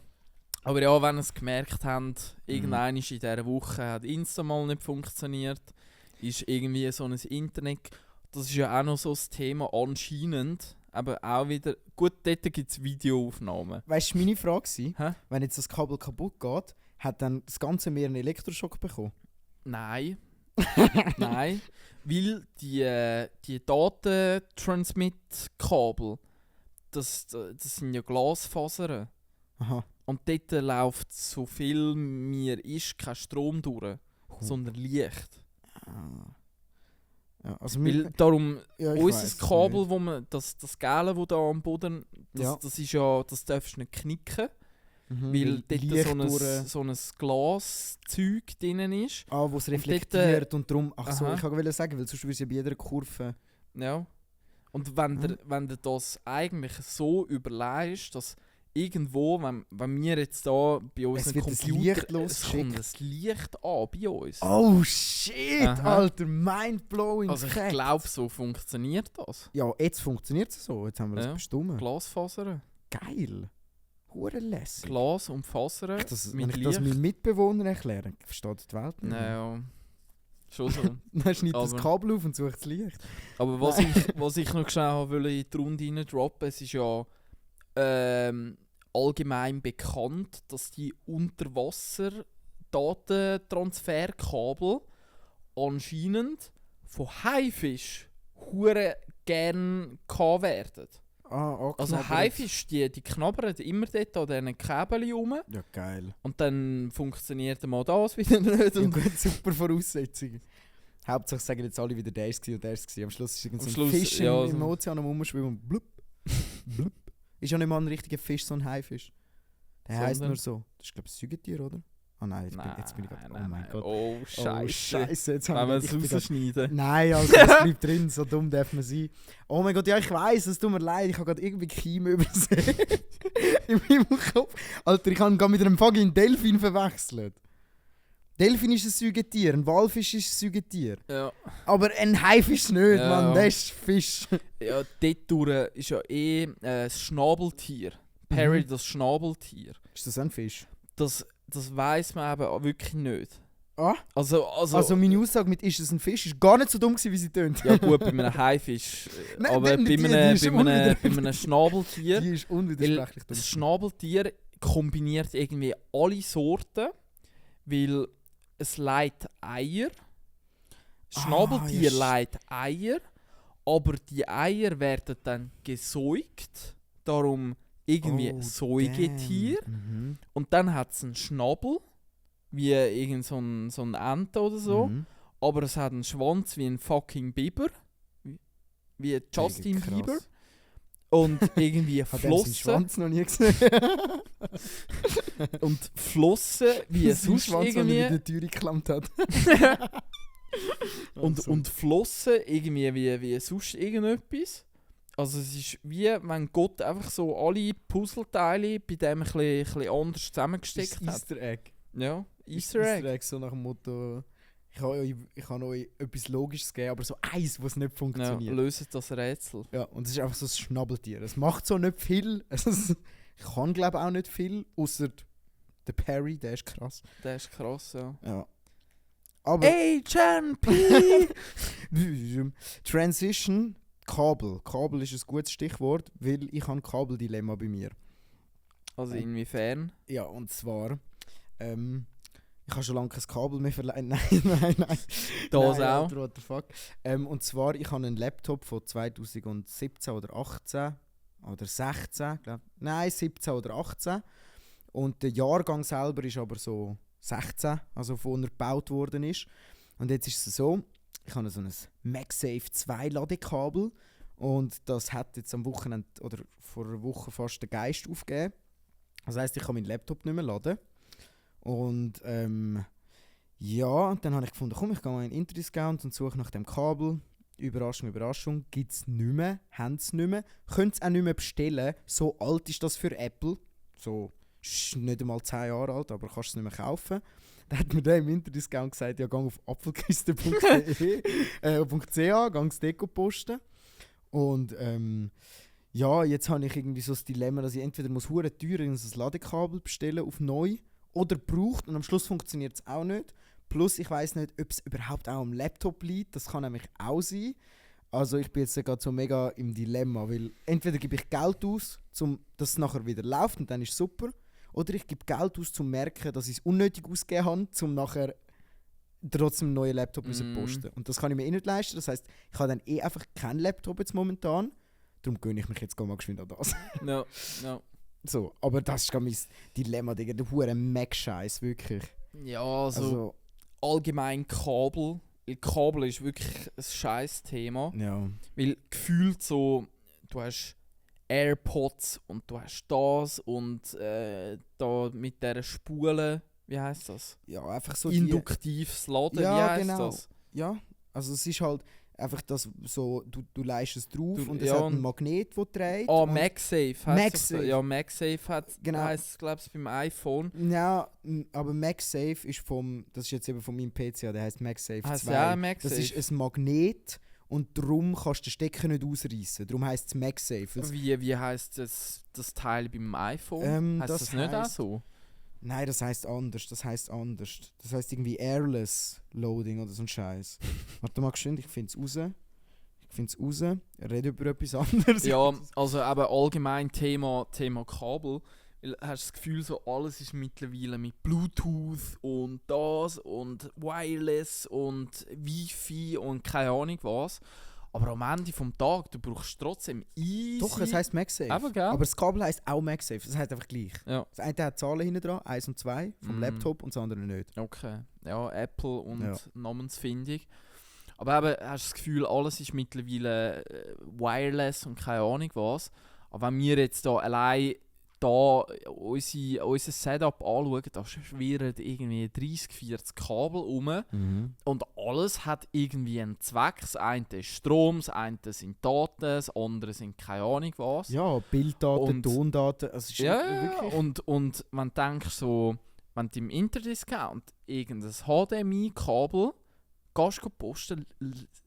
Aber ja, wenn ihr es gemerkt habt, irgendwann in dieser Woche hat Insta mal nicht funktioniert, ist irgendwie so ein Internet, das ist ja auch noch so das Thema anscheinend, aber auch wieder, gut, dort gibt es Videoaufnahmen. Weißt du, meine Frage war, Hä? wenn jetzt das Kabel kaputt geht, hat dann das ganze Meer einen Elektroschock bekommen? Nein. Nein, weil die Datentransmit-Kabel, das sind ja Glasfasern. Aha. Und dort läuft so viel mir ist kein Strom durch, sondern Licht. Ah. Ja, also Weil darum, ja, ich unser weiss es Kabel, nicht. wo man, das Gele, das da am Boden, Ja. das ist ja, das darfst du nicht knicken, weil dort Licht so ein Glaszeug drin ist. wo es dort, reflektiert und darum... Ach so, aha. ich wollte sagen, weil sonst würde es ja bei jeder Kurve... Ja. Und wenn du das eigentlich so überlegst, dass irgendwo, wenn wir jetzt da bei unserem wird das Computer, Licht es kommt losgeschickt. das Licht an bei uns. Oh shit, Aha. Alter, mindblowing. Also ich fact. glaube, so funktioniert das. Ja, jetzt funktioniert es so. Jetzt haben wir das Ja. bestimmt. Glasfasern. Geil. Hure lässig. Glas und Fasern Wenn mit ich das Licht. meinen Mitbewohnern erkläre, versteht die Welt nicht. mehr. Ja, schon so. Dann schneidet das Aber- Kabel auf und sucht das Licht. Aber was ich noch schnell wollte in die Runde rein droppen, es ist ja allgemein bekannt, dass die Unterwasser-Datentransferkabel anscheinend von Haifisch hure gern gehabt werden. Also angeknabbert. Haifisch, die knabbern immer dort an diesen Käbeln rum Ja, geil. und dann funktioniert mal das wieder nicht. Ja, Und gut, super Voraussetzungen. Hauptsache sagen jetzt alle wieder, der ist und der ist. Am Schluss ist irgend so Am ein Schluss, Fisch ja, im so- Ozean am Rumschwimmen und blub, blub. Ist ja nicht mal ein richtiger Fisch, so ein Haifisch. Der heisst Sondern- nur so. Das ist glaube ich ein Säugetier, oder? Ah nein, jetzt bin ich gerade... Oh mein Gott. Oh Oh Scheiße. Scheiße, jetzt Wenn haben wir wir... es ich bin grad- rausschneiden. Nein, also das bleibt drin, so dumm darf man sein. Oh mein Gott, ja ich weiss, es tut mir leid, ich habe gerade irgendwie Chime übersehen. In meinem Kopf. Alter, ich habe gerade mit einem fucking Delfin verwechselt. Delfin ist ein Säugetier, ein Walfisch ist ein Säugetier. Ja. Aber ein Haifisch nicht, Ja. Mann, das ist Fisch. Ja, dort durch ist ja das Schnabeltier. Perry, Mhm. das Schnabeltier. Ist das ein Fisch? Das weiss man eben auch wirklich nicht. Ah? Also Also meine Aussage mit «Ist es ein Fisch?» ist gar nicht so dumm gewesen, wie sie tönt. ja gut, bei einem Haifisch. Nein, Aber die bei ist einem Schnabeltier. Die ist Weil unwidersprechlich dumm. das Schnabeltier kombiniert irgendwie alle Sorten, weil es legt Eier. Das Ah, Schnabeltier ja, legt Eier, aber die Eier werden dann gesäugt, darum irgendwie Oh, Säugetier. damn. Mhm. Und dann hat es einen Schnabel, wie irgend so ein Ente oder so, Mhm. aber es hat einen Schwanz wie ein fucking Biber, wie Justin Krass. Bieber. Und irgendwie Ich habe seinen Flossen. Schwanz noch nie gesehen. Und Flossen, wie es Sein sonst Schwanz, den er irgendwie. in der Tür geklemmt hat. Und, Also. und Flossen irgendwie wie sonst irgendetwas. Also es ist wie wenn Gott einfach so alle Puzzleteile bei dem ein bisschen anders Ist zusammengesteckt das hat. Easter Egg. Ja, Ist Easter Egg. so nach dem Motto, ich kann euch etwas Logisches geben, aber so eins, was nicht Ja, funktioniert. löset das Rätsel. Ja, und es ist einfach so ein Schnabeltier. Es macht so nicht viel. Es kann glaube ich auch nicht viel, außer der Perry, der ist krass. Das ist krass, ja. Ja. Aber HNP! Transition, Kabel. Kabel ist ein gutes Stichwort, weil ich habe ein Kabeldilemma bei mir. Also inwiefern? Ja, und zwar, ich habe schon lange kein Kabel mehr verleihen. Nein. Das Nein, auch? Alter, what the fuck. Und zwar, ich habe einen Laptop von 2017 oder 18 oder 16, glaube Nein, 17 oder 18. Und der Jahrgang selber ist aber so 16, also von er gebaut worden ist. Und jetzt ist es so, ich habe so ein MagSafe 2 Ladekabel und das hat jetzt am Wochenende oder vor einer Woche fast den Geist aufgegeben. Das heisst, ich kann meinen Laptop nicht mehr laden. Und ja, dann habe ich gefunden, komm, ich gehe mal in Interdiscount und suche nach dem Kabel. Überraschung, Überraschung, gibt es nicht mehr, haben es nicht mehr. Könnt es auch nicht mehr bestellen, so alt ist das für Apple. So, ist nicht einmal 10 Jahre alt, aber kannst es nicht mehr kaufen. Dann hat mir der im Interdiscount gesagt, ja, geh auf apfelkiste.ch, geh es Deko posten. Und ja, jetzt habe ich irgendwie so das Dilemma, dass ich entweder hure teuer ein Ladekabel bestellen auf neu oder braucht und am Schluss funktioniert es auch nicht. Plus ich weiß nicht, ob es überhaupt auch am Laptop liegt. Das kann nämlich auch sein. Also ich bin jetzt gerade so mega im Dilemma, weil entweder gebe ich Geld aus, dass es nachher wieder läuft und dann ist es super, oder ich gebe Geld aus, um zu merken, dass ich es unnötig ausgegeben habe, um nachher trotzdem einen neuen Laptop zu posten. Und das kann ich mir nicht leisten. Das heisst, ich habe dann einfach keinen Laptop jetzt momentan. Darum gönne ich mich jetzt mal geschwind an das. No. So, aber das ist gerade mein Dilemma, Digga. Der hure Mac-Scheiß, wirklich. Ja, also allgemein Kabel. Weil Kabel ist wirklich ein scheiß Thema. Ja. Weil gefühlt so, du hast AirPods und du hast das und da mit dieser Spule, wie heisst das? Ja, einfach so Induktives Laden, Ja, wie heisst genau. das? Ja, also es ist halt einfach das so, du leist es drauf und es ja, hat einen Magnet, der dreht. Ah, und- MagSafe. MagSafe. Ja, MagSafe Genau. heisst es, glaube ich, beim iPhone. Ja, aber MagSafe ist das ist jetzt eben von meinem PC, der heißt MagSafe Heisst 2. ja auch MagSafe. Das ist ein Magnet und darum kannst du den Stecker nicht ausreißen. Darum heisst es MagSafe. Wie heisst das Teil beim iPhone? Heisst das nicht auch so? Nein, das heisst anders. Das heisst irgendwie Airless Loading oder so ein Scheiß. Warte mal geschwind, ich finde es raus. Rede über etwas anderes. Ja, also eben allgemein Thema Kabel. Weil hast du das Gefühl, so alles ist mittlerweile mit Bluetooth und das und Wireless und Wi-Fi und keine Ahnung was. Aber am Ende vom Tag, du brauchst trotzdem easy... Doch, es heisst MagSafe. Eben, gell? Aber das Kabel heisst auch MagSafe. Das heisst einfach gleich. Ja. Das eine hat Zahlen hinten dran, 1 und 2 vom Laptop und das andere nicht. Okay. Ja, Apple und Ja. Namensfindung. Aber eben, hast du das Gefühl, alles ist mittlerweile wireless und keine Ahnung was. Aber wenn wir jetzt da allein unser Setup anschauen, da schwirren irgendwie 30, 40 Kabel rum. Und alles hat irgendwie einen Zweck. Das eine ist Strom, das eine sind Daten, das andere sind keine Ahnung was. Ja, Bilddaten, Und- Tondaten. Also es ist wirklich... Und wenn du denkst, so, wenn du im Interdiscount irgendein HDMI-Kabel gehst posten,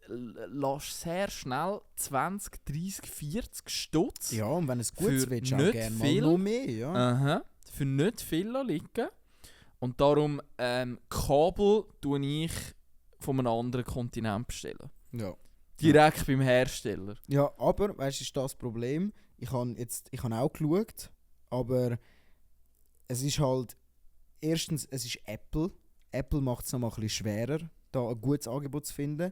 lässt sehr schnell 20, 30, 40 Stutz. Ja, und wenn es gut Für willst, auch nicht gerne viel. mal noch mehr. Ja. Aha, für nicht viel liegen. Und darum Kabel tue ich von einem anderen Kontinent bestellen. Ja. Direkt beim Hersteller. Ja, aber, weißt du, ist das Problem? Ich habe auch geschaut, aber es ist halt, erstens, es ist Apple. Apple macht es nochmal ein bisschen schwerer, da ein gutes Angebot zu finden.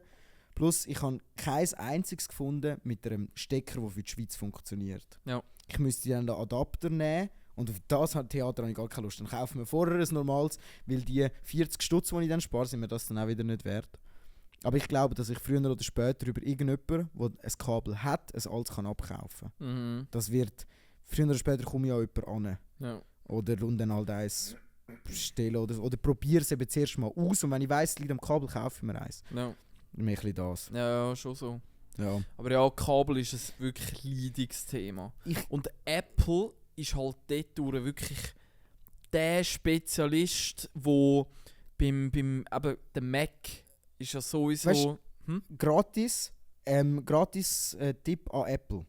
Plus, ich habe kein einziges gefunden mit einem Stecker, der für die Schweiz funktioniert. Ja. Ich müsste dann den Adapter nehmen und auf das hat Theater habe ich gar keine Lust. Dann kaufen wir vorher ein normales, weil die 40 Stutz, die ich dann spare, sind mir das dann auch wieder nicht wert. Aber ich glaube, dass ich früher oder später über irgendjemanden, der ein Kabel hat, ein altes kann abkaufen kann. Mhm. Das wird, früher oder später komme ich an jemanden an. Ja. Oder und dann halt eins bestellen. Oder probiere es eben zuerst mal aus. Und wenn ich weiss, es liegt am Kabel, kaufe ich mir eins. Ja. Mehr ein bisschen das. Ja, schon so. Ja. Aber ja, Kabel ist ein wirklich leidiges Thema. Und Apple ist halt dort wirklich der Spezialist, wo beim eben der Mac ist ja sowieso... Weißt- Gratis Tipp an Apple.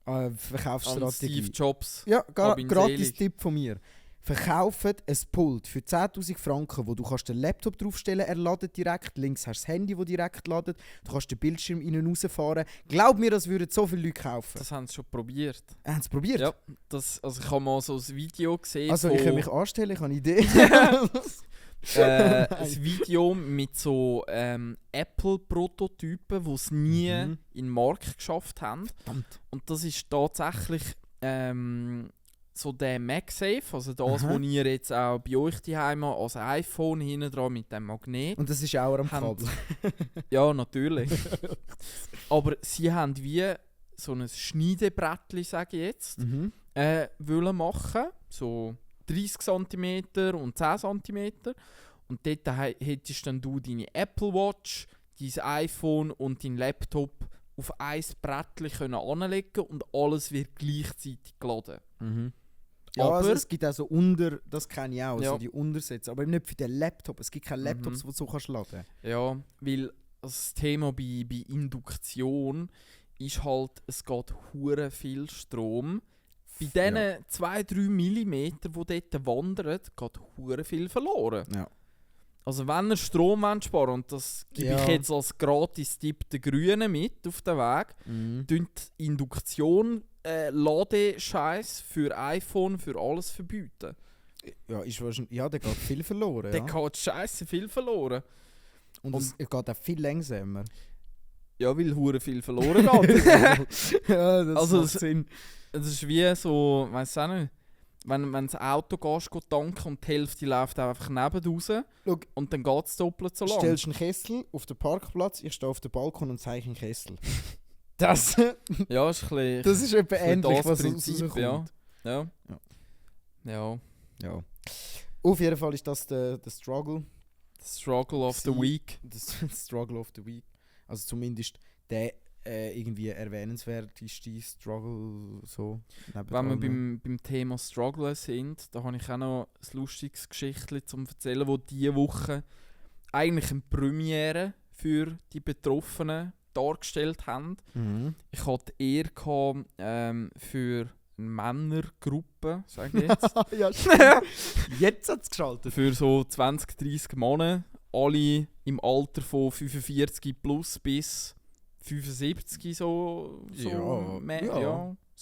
an Verkaufsstrategie. Steve Jobs. Ja, Hab ihn gratis selig. Tipp von mir. Verkauft ein Pult für 10'000 Franken, wo du kannst den Laptop draufstellen, er ladet direkt. Links hast du das Handy, das direkt ladet. Du kannst den Bildschirm innen rausfahren. Glaub mir, das würden so viele Leute kaufen. Das haben sie schon probiert. Haben sie es probiert? Ja, also ich habe mal so ein Video gesehen Also von, ich kann mich anstellen, ich habe eine Idee. ein Video mit so Apple-Prototypen, die es nie Mhm. in den Markt geschafft haben. Verdammt. Und das ist tatsächlich so der MagSafe, also das, Aha. was ihr jetzt auch bei euch daheim als iPhone hinten dran mit dem Magnet. Und das ist auch am Haben- Kabel. Ja, natürlich. Aber sie haben wie so ein Schneidebrettchen, sage ich jetzt, Mhm. wollen machen. So 30 cm und 10 cm. Und dort hättest dann du deine Apple Watch, dein iPhone und dein Laptop auf ein Brettchen anlegen können und alles wird gleichzeitig geladen. Mhm. Ja, Aber- also es gibt auch so das kenne ich auch, also Ja. die Untersätze, aber eben nicht für den Laptop. Es gibt keine Laptops, Mhm. die du so kannst laden. Ja, weil das Thema bei Induktion ist halt, es geht hure viel Strom. Bei diesen 2-3 Millimeter, die dort wandern, geht hure viel verloren. Ja. Also wenn ihr Strom sparen, und das gebe ich jetzt als Gratis-Tipp den Grünen mit auf den Weg, tünt Induktion, Ladescheiß für iPhone, für alles verbieten. Ja, ist wahrscheinlich, ja, der geht viel verloren. Der geht scheisse viel verloren. Und es geht auch viel langsamer. Ja, weil hure viel verloren geht. Ja, das Also macht Sinn. Es ist wie so, weiss auch nicht, wenn das Auto gehst, tanken und die Hälfte läuft einfach neben raus und dann geht es doppelt so lang. Stellst einen Kessel auf den Parkplatz, ich stehe auf dem Balkon und zeige einen Kessel. Das, ja, ist ein bisschen, das ist etwa ähnlich, das was Prinzip, rauskommt. Ja. Ja. Auf jeden Fall ist das der Struggle. Struggle of the Week. Das Struggle of the Week. Also zumindest der irgendwie erwähnenswerteste Struggle so. Wenn wir beim Thema Struggle sind, da habe ich auch noch ein lustiges Geschichtchen zum erzählen, wo diese Woche eigentlich eine Premiere für die Betroffenen dargestellt haben. Ich hatte die Ehre für eine Männergruppe, sage ich jetzt. Ja, stimmt. Jetzt hat es geschaltet. Für so 20, 30 Männer, alle im Alter von 45 plus bis 75, so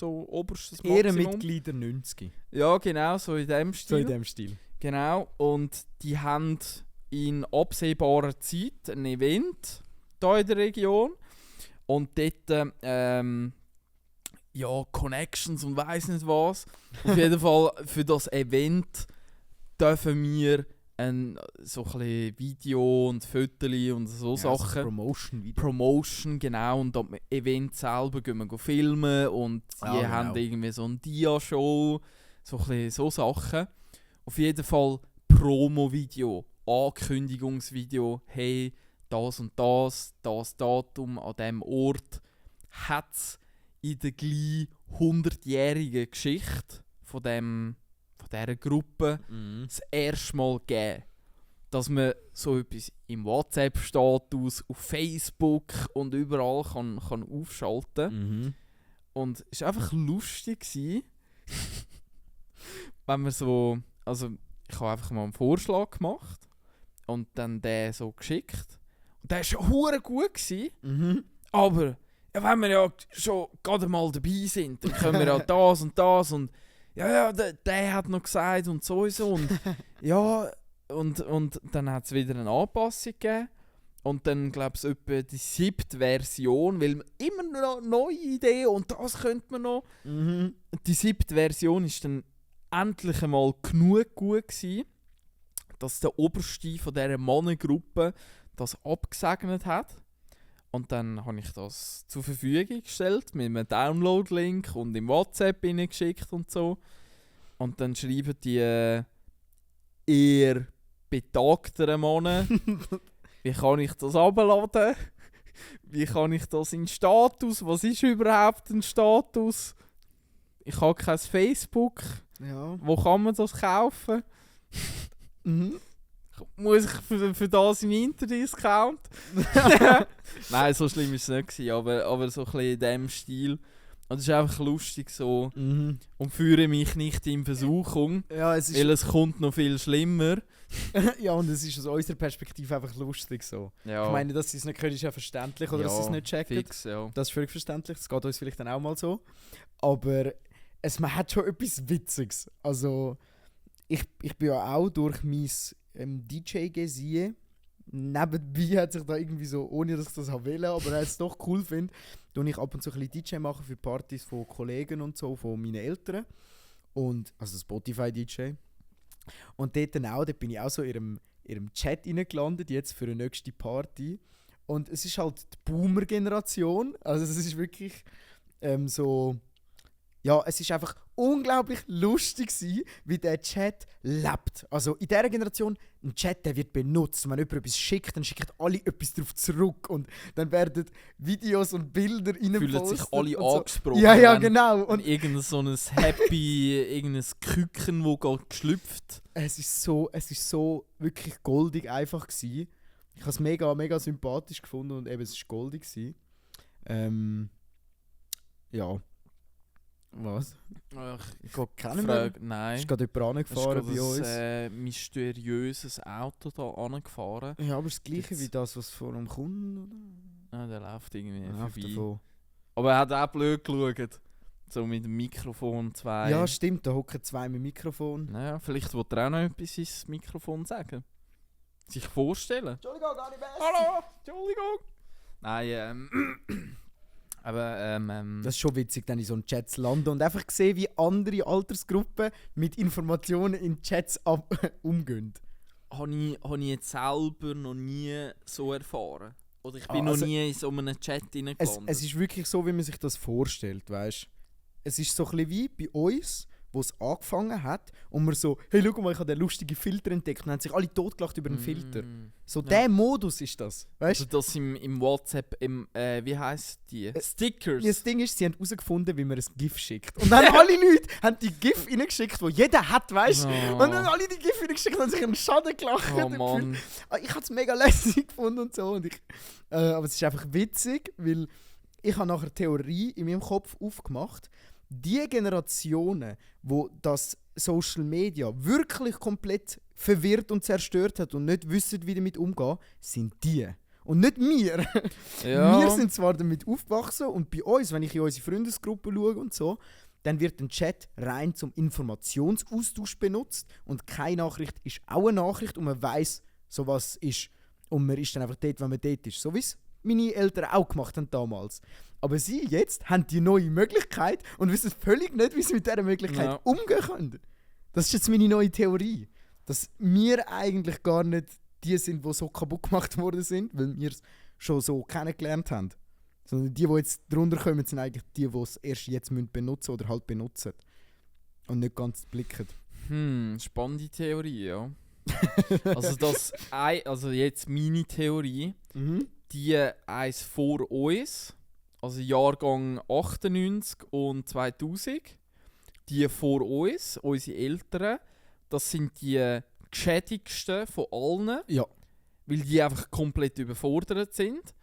oberstes Maximum. Ehrenmitglieder 90. Ja, genau, so in dem Stil. So in dem Stil. Genau, und die haben in absehbarer Zeit ein Event hier in der Region. Und dort, Connections und weiss nicht was. Auf jeden Fall für das Event dürfen wir so ein bisschen Video und Fotos und so Sachen. Promotion, genau. Und am Event selber gehen wir filmen und die haben irgendwie so eine Dia-Show, so ein bisschen so Sachen. Auf jeden Fall Promo-Video, Ankündigungsvideo, hey, das und das Datum an diesem Ort hat es in der gleich 100-jährigen Geschichte von dieser Gruppe das erste Mal gegeben, dass man so etwas im WhatsApp-Status, auf Facebook und überall kann aufschalten. Und es war einfach lustig, wenn man so, also ich habe einfach mal einen Vorschlag gemacht und dann den so geschickt. Und der war schon hure gut gewesen, aber ja, wenn wir ja schon gerade mal dabei sind, dann können wir ja das und das und der hat noch gesagt und sowieso und ja, und dann hat es wieder eine Anpassung gegeben und dann glaube ich etwa die 7. Version, weil wir immer noch neue Ideen und das könnte man noch. Die 7. Version ist dann endlich einmal genug gut gewesen, dass der Oberste von dieser Mannengruppe das abgesegnet hat. Und dann habe ich das zur Verfügung gestellt mit einem Download-Link und im WhatsApp geschickt und so. Und dann schreiben die eher betagteren Männer, wie kann ich das abladen? Wie kann ich das in Status? Was ist überhaupt ein Status? Ich habe kein Facebook. Ja. Wo kann man das kaufen? Muss ich für das einen Interdiscount? Nein, so schlimm war es nicht, aber so ein bisschen in diesem Stil. Und es ist einfach lustig so. Und führe mich nicht in Versuchung, ja, weil es kommt noch viel schlimmer. Ja, und es ist aus unserer Perspektive einfach lustig so. Ja. Ich meine, dass sie es nicht können, ist ja verständlich, oder dass sie es nicht checken. Fix, ja. Das ist völlig verständlich, das geht uns vielleicht dann auch mal so. Aber man hat schon etwas Witziges. Also, ich bin ja auch durch mein DJ-Gesehen. Nebenbei hat sich da irgendwie so, ohne dass ich das wollte, aber ich es doch cool finde, tue ich ab und zu ein bisschen DJ machen für Partys von Kollegen und so, von meinen Eltern. Und, also Spotify-DJ. Und dort bin ich auch so in ihrem Chat reingelandet, jetzt für eine nächste Party. Und es ist halt die Boomer-Generation. Also es ist wirklich so... Ja, es ist einfach unglaublich lustig gewesen, wie der Chat lebt. Also in dieser Generation, ein Chat, der wird benutzt. Wenn jemand etwas schickt, dann schicken alle etwas darauf zurück. Und dann werden Videos und Bilder reingepostet. Fühlen sich alle so angesprochen. Ja, genau. Und irgendein so ein Happy, irgendein Küken, das gerade geschlüpft. Es ist so wirklich goldig einfach gewesen. Ich habe es mega, mega sympathisch gefunden und eben es war goldig gewesen. Ja. Was? Ich Kennen wir? frage, nein. Ist gerade jemand Es ist angefahren gerade bei uns? ein mysteriöses Auto da angefahren. Ja, aber das gleiche Jetzt- wie das, was vor dem kommt, oder? Der läuft irgendwie Läuft vorbei. davon. Aber er hat auch blöd geschaut. So mit dem Mikrofon 2. Ja, stimmt, da hocken 2 mit Mikrofon. Naja, vielleicht will er auch noch etwas ins Mikrofon sagen. Sich vorstellen. Entschuldigung, gar nicht besser. Hallo, Entschuldigung. Nein, aber Das ist schon witzig, dann in so einem Chat zu landen und einfach sehen, wie andere Altersgruppen mit Informationen in Chats umgehen. habe ich jetzt selber noch nie so erfahren. Oder ich bin Also, noch nie in so einem Chat reingelandet. Es ist wirklich so, wie man sich das vorstellt, weißt du? Es ist so ein bisschen wie bei uns, wo es angefangen hat und man so, hey, schau mal, ich habe den lustigen Filter entdeckt und dann haben sich alle totgelacht über den Filter. So, Ja. der Modus ist das, weißt Also das im WhatsApp, wie heisst die? Stickers. Das Ding ist, sie haben herausgefunden, wie man ein GIF schickt. Und dann alle Leute haben die GIF reingeschickt, die jeder hat, weißt du? Oh. Und dann alle die GIF reingeschickt und haben sich einen Schaden gelacht. Oh Mann. Ich habe es mega lässig gefunden und so. Aber es ist einfach witzig, weil ich habe nachher Theorie in meinem Kopf aufgemacht. Die Generationen, wo das Social Media wirklich komplett verwirrt und zerstört hat und nicht wissen, wie damit umgehen, sind die. Und nicht wir. Ja. Wir sind zwar damit aufgewachsen und bei uns, wenn ich in unsere Freundesgruppe schaue und so, dann wird ein Chat rein zum Informationsaustausch benutzt und keine Nachricht ist auch eine Nachricht und man weiß, so was ist. Und man ist dann einfach dort, wenn man dort ist. So wie es meine Eltern auch gemacht haben damals. Aber sie jetzt haben die neue Möglichkeit und wissen völlig nicht, wie sie mit dieser Möglichkeit umgehen können. Das ist jetzt meine neue Theorie. Dass wir eigentlich gar nicht die sind, die so kaputt gemacht worden sind, weil wir es schon so kennengelernt haben. Sondern die jetzt drunter kommen, sind eigentlich die, die es erst jetzt benutzen müssen oder halt benutzen. Und nicht ganz blicken. Spannende Theorie, ja. Also jetzt meine Theorie, die eins vor uns, also Jahrgang 98 und 2000, die vor uns, unsere Eltern, das sind die geschädigsten von allen, Ja. weil die einfach komplett überfordert sind.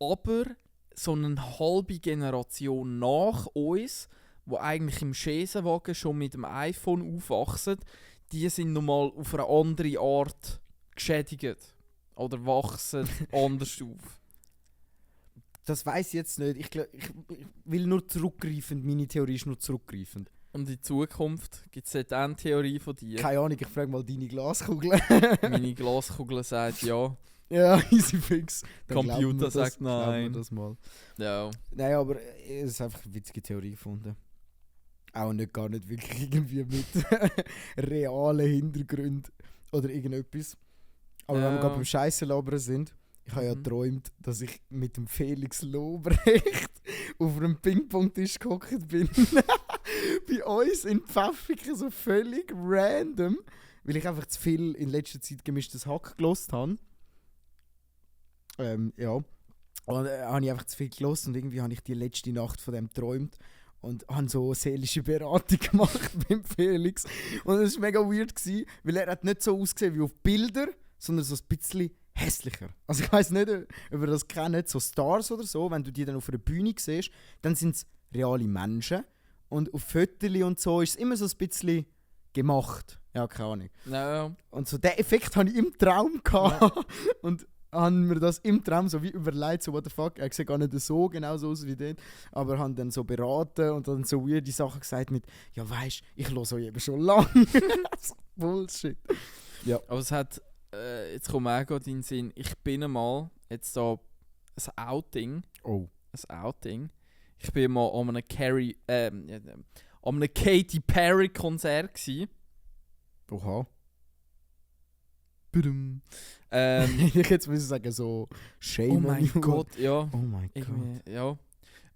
Aber so eine halbe Generation nach uns, die eigentlich im Schesenwagen schon mit dem iPhone aufwachsen, die sind nochmal auf eine andere Art geschädigt. Oder wachsen anders auf. Das weiß ich jetzt nicht. Ich will nur zurückgreifend. Meine Theorie ist nur zurückgreifend. Und in Zukunft gibt es dort auch eine Theorie von dir. Keine Ahnung, ich frage mal deine Glaskugel. Meine Glaskugel sagt ja. Ja, easy fix. Dann Computer glauben wir das, sagt glauben wir nein. Das mal. Ja. Nein, aber es ist einfach eine witzige Theorie gefunden. Auch nicht, gar nicht wirklich irgendwie mit realen Hintergründen oder irgendetwas. Aber wenn wir Ja. gerade beim Scheissen labern sind, ich habe ja Mhm. geträumt, dass ich mit dem Felix Lobrecht auf einem Ping-Pong-Tisch gehockt bin. Bei uns in Pfäffiken, so völlig random, weil ich einfach zu viel in letzter Zeit gemischtes Hack gelost habe. Ja. Und habe ich einfach zu viel gelost und irgendwie habe ich die letzte Nacht von dem geträumt und habe so seelische Beratung gemacht beim Felix. Und es war mega weird, gewesen, weil er hat nicht so ausgesehen wie auf Bilder, sondern so ein bisschen hässlicher. Also ich weiss nicht, ob ihr das kennt, so Stars oder so, wenn du die dann auf einer Bühne siehst, dann sind es reale Menschen. Und auf Fotos und so ist es immer so ein bisschen gemacht. Ja, keine Ahnung. Ja. Und so den Effekt hatte ich im Traum gehabt. Und haben mir das im Traum so wie überlegt, so what the fuck, er sieht gar nicht so genau so aus wie dort, aber haben dann so beraten und dann so weirde Sachen gesagt mit, ja weisst, ich höre euch eben schon lange. Bullshit. Ja. Aber es hat, jetzt kommt mir auch gerade in den Sinn, ich bin einmal, jetzt da ein Outing, Oh. ich bin mal an einem Katy Perry Konzert gsi. Oha. Ähm, Ich jetzt muss sagen, so Shame oh on mein you. Gott, ja. Oh mein Gott. Irgendwie, ja.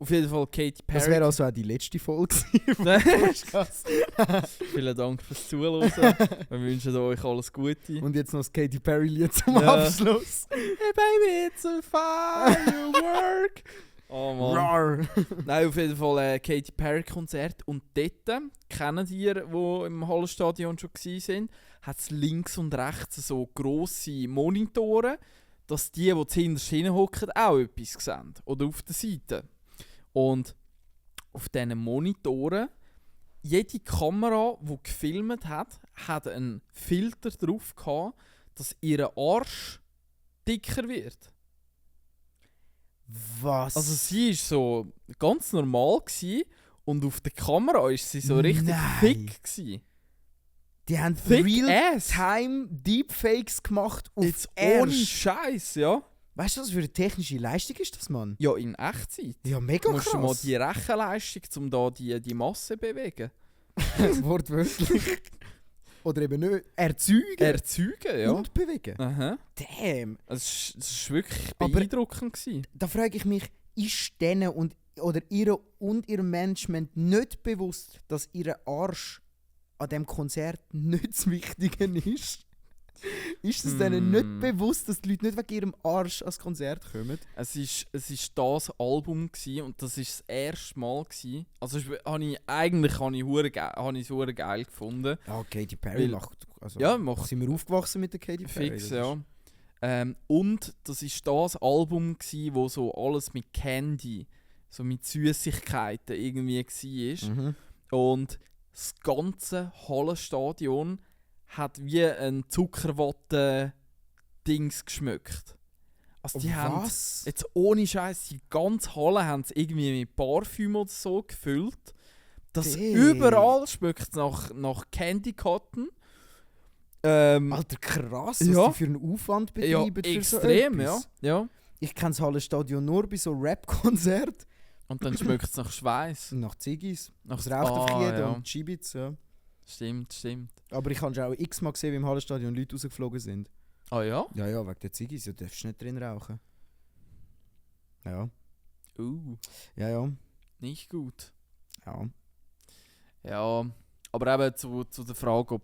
Auf jeden Fall Katy Perry. Das wäre also auch die letzte Folge gewesen. Vielen Dank fürs Zuhören. Wir wünschen euch alles Gute. Und jetzt noch das Katy Perry Lied zum Ja. Abschluss. Hey baby, it's a firework. Oh Mann. Rar. Nein, auf jeden Fall Katy Perry Konzert. Und dort, kennen die, die im Hallenstadion schon waren, hat es links und rechts so grosse Monitore, dass die zuhinterst hinhocken, auch etwas sehen. Oder auf der Seite. Und auf diesen Monitoren, jede Kamera, die gefilmt hat, hat einen Filter drauf gehabt, dass ihr Arsch dicker wird. Was? Also sie war so ganz normal gewesen, und auf der Kamera war sie so richtig Nein. thick gewesen. Die haben Thick ass. Real-Time Deepfakes gemacht auf Jetzt ohne Arsch. Scheiß, ja. Weißt du, was für eine technische Leistung ist das, Mann? Ja, in Echtzeit. Ja, mega Du musst mal krass. die Rechenleistung, um da die Masse zu bewegen. Wortwörtlich. Oder eben nicht. Erzeugen Erzeugen, ja. und bewegen. Aha. Damn. Es war wirklich Aber- beeindruckend gewesen. Da frage ich mich, ist denen oder ihrem Management nicht bewusst, dass ihr Arsch an diesem Konzert nicht das Wichtige ist? Ist es denen nicht bewusst, dass die Leute nicht wegen ihrem Arsch ans Konzert kommen? Es ist das Album gewesen, und das ist das erste Mal gewesen. Also eigentlich habe ich es hure geil gefunden. Ja, Katy Perry Weil- macht... Also, Ja, macht sind wir aufgewachsen mit der Katy Perry? fix, das ja. ist- Und das ist das Album gewesen, wo so alles mit Candy, so mit Süßigkeiten irgendwie war. Mhm. Und das ganze Hallenstadion hat wie ein Zuckerwatte-Dings geschmückt. Also die haben Was? jetzt ohne Scheiß, die ganze Halle haben es irgendwie mit Parfüm oder so gefüllt. Das Damn. überall schmeckt nach Candy Cotton. Alter, krass, was Ja. die für einen Aufwand Ja, betreiben für so extrem, ja. etwas. ja. Ich kenne das Hallenstadion nur bei so Rap-Konzerten. Und dann schmeckt es nach Schweiß. Nach Ziggis. Nach Das raucht einfach jeder ja. und Chibits, ja. Stimmt. Aber ich habe schon auch x-mal gesehen, wie im Hallenstadion Leute rausgeflogen sind. Ah ja? Ja, ja, wegen der Ziggis, ja, darfst du nicht drin rauchen. Ja, ja, Nicht gut. ja. Ja, aber eben zu der Frage,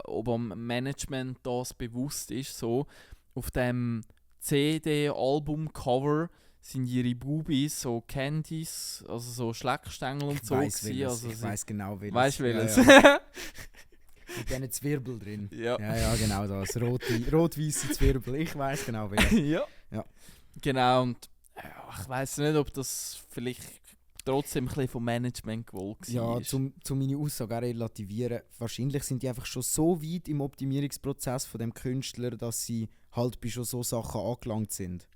ob am Management das bewusst ist, so auf dem CD-Album-Cover sind ihre Bubis so Candies, also so Schleckstängel und Ich so weiss gewesen, welches, also ich sie- weiss genau welches. Weißt du welches? Ja, ja. Mit diesen Zwirbel drin. Ja. Ja, ja, genau das. Rot-weiße Zwirbel. Ich weiss genau welches. Ja. Ja. Genau, und ja, ich weiß nicht, ob das vielleicht trotzdem ein bisschen vom Management gewollt Ja, war. zum meine Aussage auch relativieren. Wahrscheinlich sind die einfach schon so weit im Optimierungsprozess von dem Künstler, dass sie halt bei schon so Sachen angelangt sind.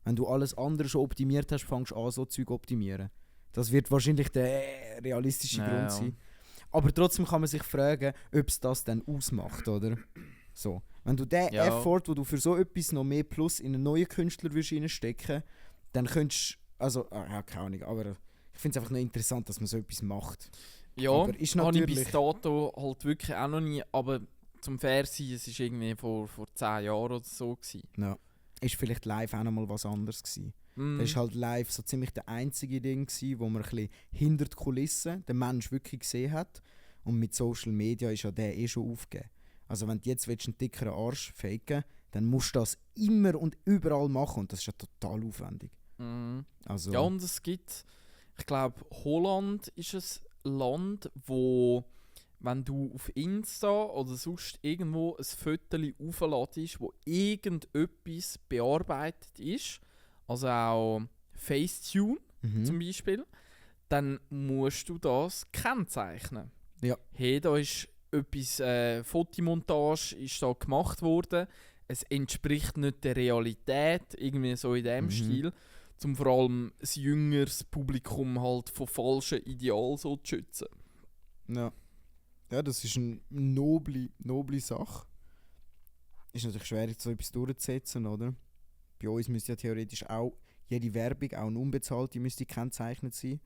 Wenn du alles andere schon optimiert hast, fängst du an, so Zeug zu optimieren. Das wird wahrscheinlich der realistische Ja, Grund ja. sein. Aber trotzdem kann man sich fragen, ob es das dann ausmacht, oder? So. Wenn du den Ja. Effort, wo du für so etwas noch mehr Plus in einen neuen Künstler würdest reinstecken, dann könntest du, also, ja, keine Ahnung, aber ich finde es einfach noch interessant, dass man so etwas macht. Ja, Aber ist habe ich natürlich- bis dato halt wirklich auch noch nie, aber zum Fair sein, es war irgendwie vor 10 Jahren oder so gewesen. Ja. Ist vielleicht live auch noch mal was anderes gewesen. Mm. Das war halt live so ziemlich der einzige Ding gewesen, wo man ein bisschen hinter die Kulissen den Mensch wirklich gesehen hat. Und mit Social Media ist ja der schon aufgegeben. Also wenn du jetzt einen dickeren Arsch faken, dann musst du das immer und überall machen und das ist ja total aufwendig. Mhm. Also, Ja, und es gibt, ich glaube, Holland ist ein Land, wo, wenn du auf Insta oder sonst irgendwo ein Foto aufladest, wo irgendetwas bearbeitet ist, also auch Facetune zum Beispiel, dann musst du das kennzeichnen. Ja. Hey, da ist etwas, Fotomontage ist da gemacht worden, es entspricht nicht der Realität, irgendwie so in dem Stil, um vor allem ein jüngeres Publikum halt von falschen Idealen so zu schützen. Ja. Ja, das ist eine noble Sache. Ist natürlich schwierig, so etwas durchzusetzen, oder? Bei uns müsste ja theoretisch auch jede Werbung, auch eine unbezahlte, müsste gekennzeichnet sein.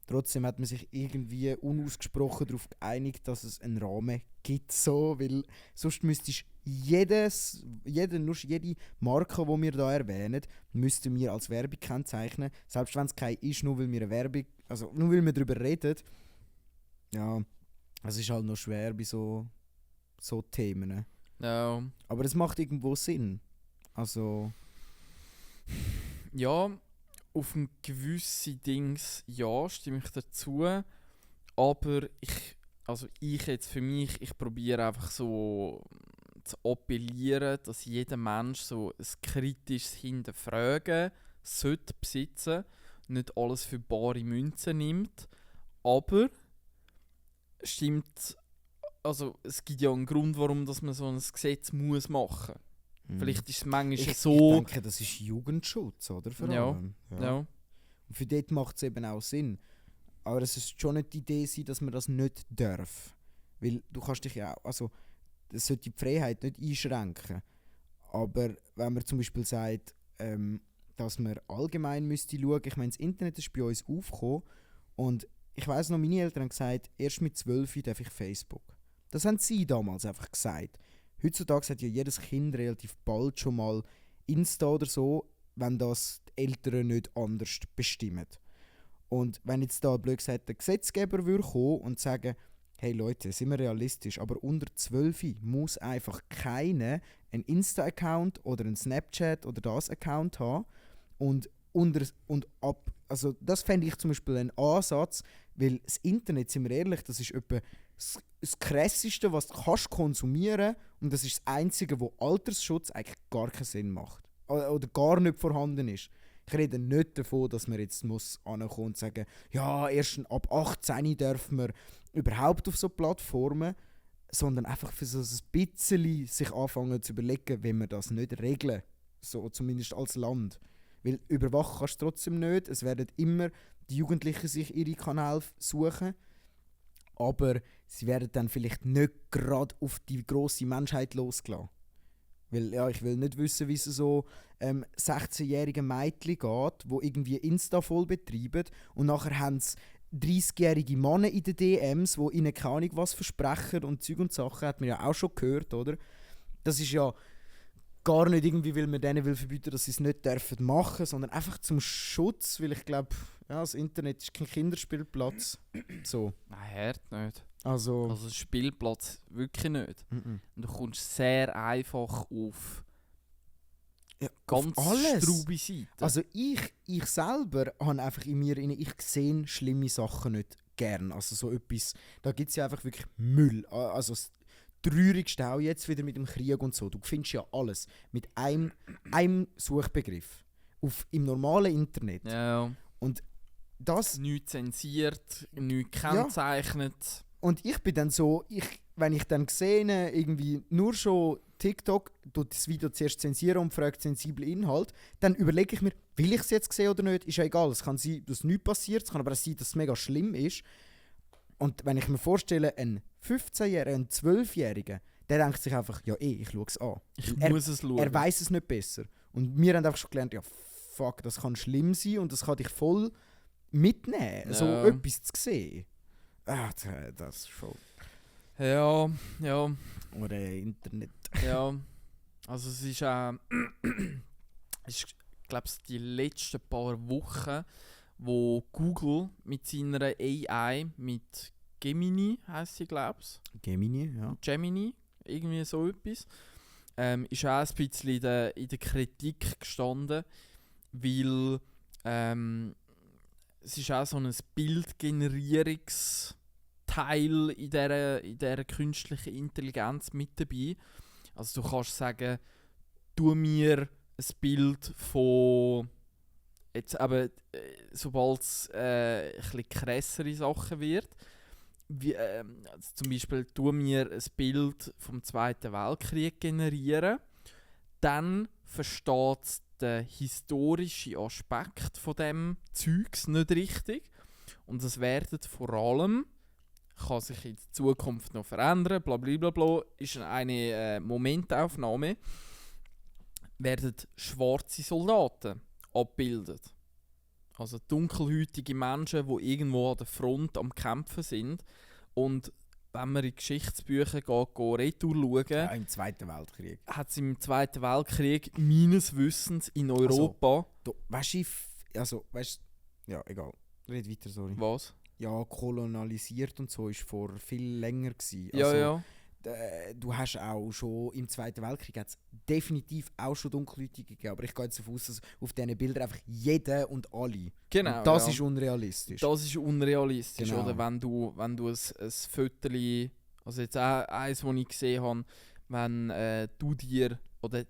Trotzdem hat man sich irgendwie unausgesprochen darauf geeinigt, dass es einen Rahmen gibt, so, weil sonst müsstest jede Marke, die wir da erwähnen, müssten wir als Werbung kennzeichnen. Selbst wenn es keine ist, nur weil wir eine Werbung, also nur weil wir darüber reden. Ja, es ist halt noch schwer bei so Themen. Ne? Ja, Aber es macht irgendwo Sinn. Also, ja, auf ein gewisse Dings, ja, stimme ich dazu. Aber ich jetzt für mich, ich probiere einfach so zu appellieren, dass jeder Mensch so ein kritisches Hinterfragen sollte besitzen, nicht alles für bare Münze nimmt, Aber stimmt, also es gibt ja einen Grund, warum dass man so ein Gesetz muss machen. Vielleicht ist es manchmal Ich so. denke, das ist Jugendschutz, oder? Vor Ja, allem. Ja. Und für dort macht es eben auch Sinn. Aber es ist schon nicht die Idee sein, dass man das nicht darf. Weil du kannst dich ja auch, also das sollte die Freiheit nicht einschränken. Aber wenn man zum Beispiel sagt, dass man allgemein müsste schauen, ich meine, das Internet ist bei uns aufgekommen und ich weiss noch, meine Eltern haben gesagt, erst mit 12 darf ich Facebook. Das haben sie damals einfach gesagt. Heutzutage hat ja jedes Kind relativ bald schon mal Insta oder so, wenn das die Eltern nicht anders bestimmen. Und wenn jetzt da blöd gesagt der Gesetzgeber würde kommen und sagen, hey Leute, sind wir realistisch, aber unter 12 muss einfach keiner einen Insta-Account oder einen Snapchat oder das Account haben. Also das fände ich zum Beispiel einen Ansatz, weil das Internet, sind wir ehrlich, das ist etwa das Krasseste, was du kannst konsumieren, und das ist das Einzige, wo Altersschutz eigentlich gar keinen Sinn macht. Oder gar nicht vorhanden ist. Ich rede nicht davon, dass man jetzt muss ankommen und sagen, ja, erst ab 18 dürfen wir überhaupt auf so Plattformen, sondern einfach für so ein bisschen sich anfangen zu überlegen, wenn wir das nicht regeln, so zumindest als Land. Weil überwachen kannst du trotzdem nicht, es werden immer die Jugendlichen sich ihre Kanäle suchen, aber sie werden dann vielleicht nicht gerade auf die grosse Menschheit losgelassen. Weil ja, ich will nicht wissen, wie es so 16-jährigen Mädchen geht, die irgendwie Insta voll betreiben und nachher haben sie 30-jährige Männer in den DMs, die ihnen keine Ahnung was versprechen und Zeug und Sachen, hat man ja auch schon gehört, oder? Das ist ja gar nicht irgendwie, weil man denen will verbieten, dass sie es nicht dürfen machen, sondern einfach zum Schutz, weil ich glaube, ja, das Internet ist kein Kinderspielplatz. So. Nein, hört nicht. Also Spielplatz wirklich nicht. mhm. Und du kommst sehr einfach auf Ja, ganz auf alles. straube Seiten. Also ich selber habe einfach in mir, ich sehe schlimme Sachen nicht gern. Also so etwas, da gibt es ja einfach wirklich Müll. Also das Traurigste auch jetzt wieder mit dem Krieg und so. Du findest ja alles mit einem Suchbegriff im normalen Internet. ja. Und das, Nichts zensiert, nichts kennzeichnet. und ich bin dann so, wenn ich dann sehe, irgendwie nur schon TikTok tut das Video zuerst zensieren und fragt sensiblen Inhalt, dann überlege ich mir, will ich es jetzt sehen oder nicht, ist ja egal. Es kann sein, dass nichts passiert, es kann aber auch sein, dass es mega schlimm ist. Und wenn ich mir vorstelle, ein 15-Jähriger, ein 12-Jähriger, der denkt sich einfach, ja ich schaue es an. Ich Er- muss es schauen. Er weiß es nicht besser. Und wir haben einfach schon gelernt, ja fuck, das kann schlimm sein und das kann dich voll mitnehmen, Ja. so etwas zu sehen. Das ist schon... Ja. Oder Internet. Ja, also es ist ich glaube die letzten paar Wochen, wo Google mit seiner AI, mit Gemini heisst sie, glaube ich, Gemini, ja. Gemini, irgendwie so etwas, ist auch ein bisschen in der Kritik gestanden, weil es ist auch so ein Bildgenerierungsteil in dieser künstlichen Intelligenz mit dabei. Also du kannst sagen, tu mir ein Bild von, jetzt eben, sobald es ein bisschen krassere Sachen wird, wie, also zum Beispiel tu mir ein Bild vom Zweiten Weltkrieg generieren, dann versteht es den historischen Aspekt von dem Zeugs nicht richtig und es werden vor allem, kann sich in der Zukunft noch verändern, blablabla, ist eine Momentaufnahme, werden schwarze Soldaten abgebildet. Also dunkelhäutige Menschen, die irgendwo an der Front am Kämpfen sind. Und wenn man in Geschichtsbücher geht retour schauen, Ja, im Zweiten Weltkrieg. hat es im Zweiten Weltkrieg meines Wissens in Europa... Ja, egal. Red weiter, sorry. Was? Ja, kolonialisiert und so ist vor viel länger gewesen. Ja, Also, ja. Du hast auch schon im Zweiten Weltkrieg hat's definitiv auch schon Dunkelhäutige gegeben, aber ich gehe jetzt davon aus, dass auf diesen Bildern einfach jeder und alle. Genau. Und das ja. ist unrealistisch. Das ist unrealistisch, Genau. oder? Wenn du ein Foto, also jetzt auch eins, das ich gesehen habe, wenn du dir, oder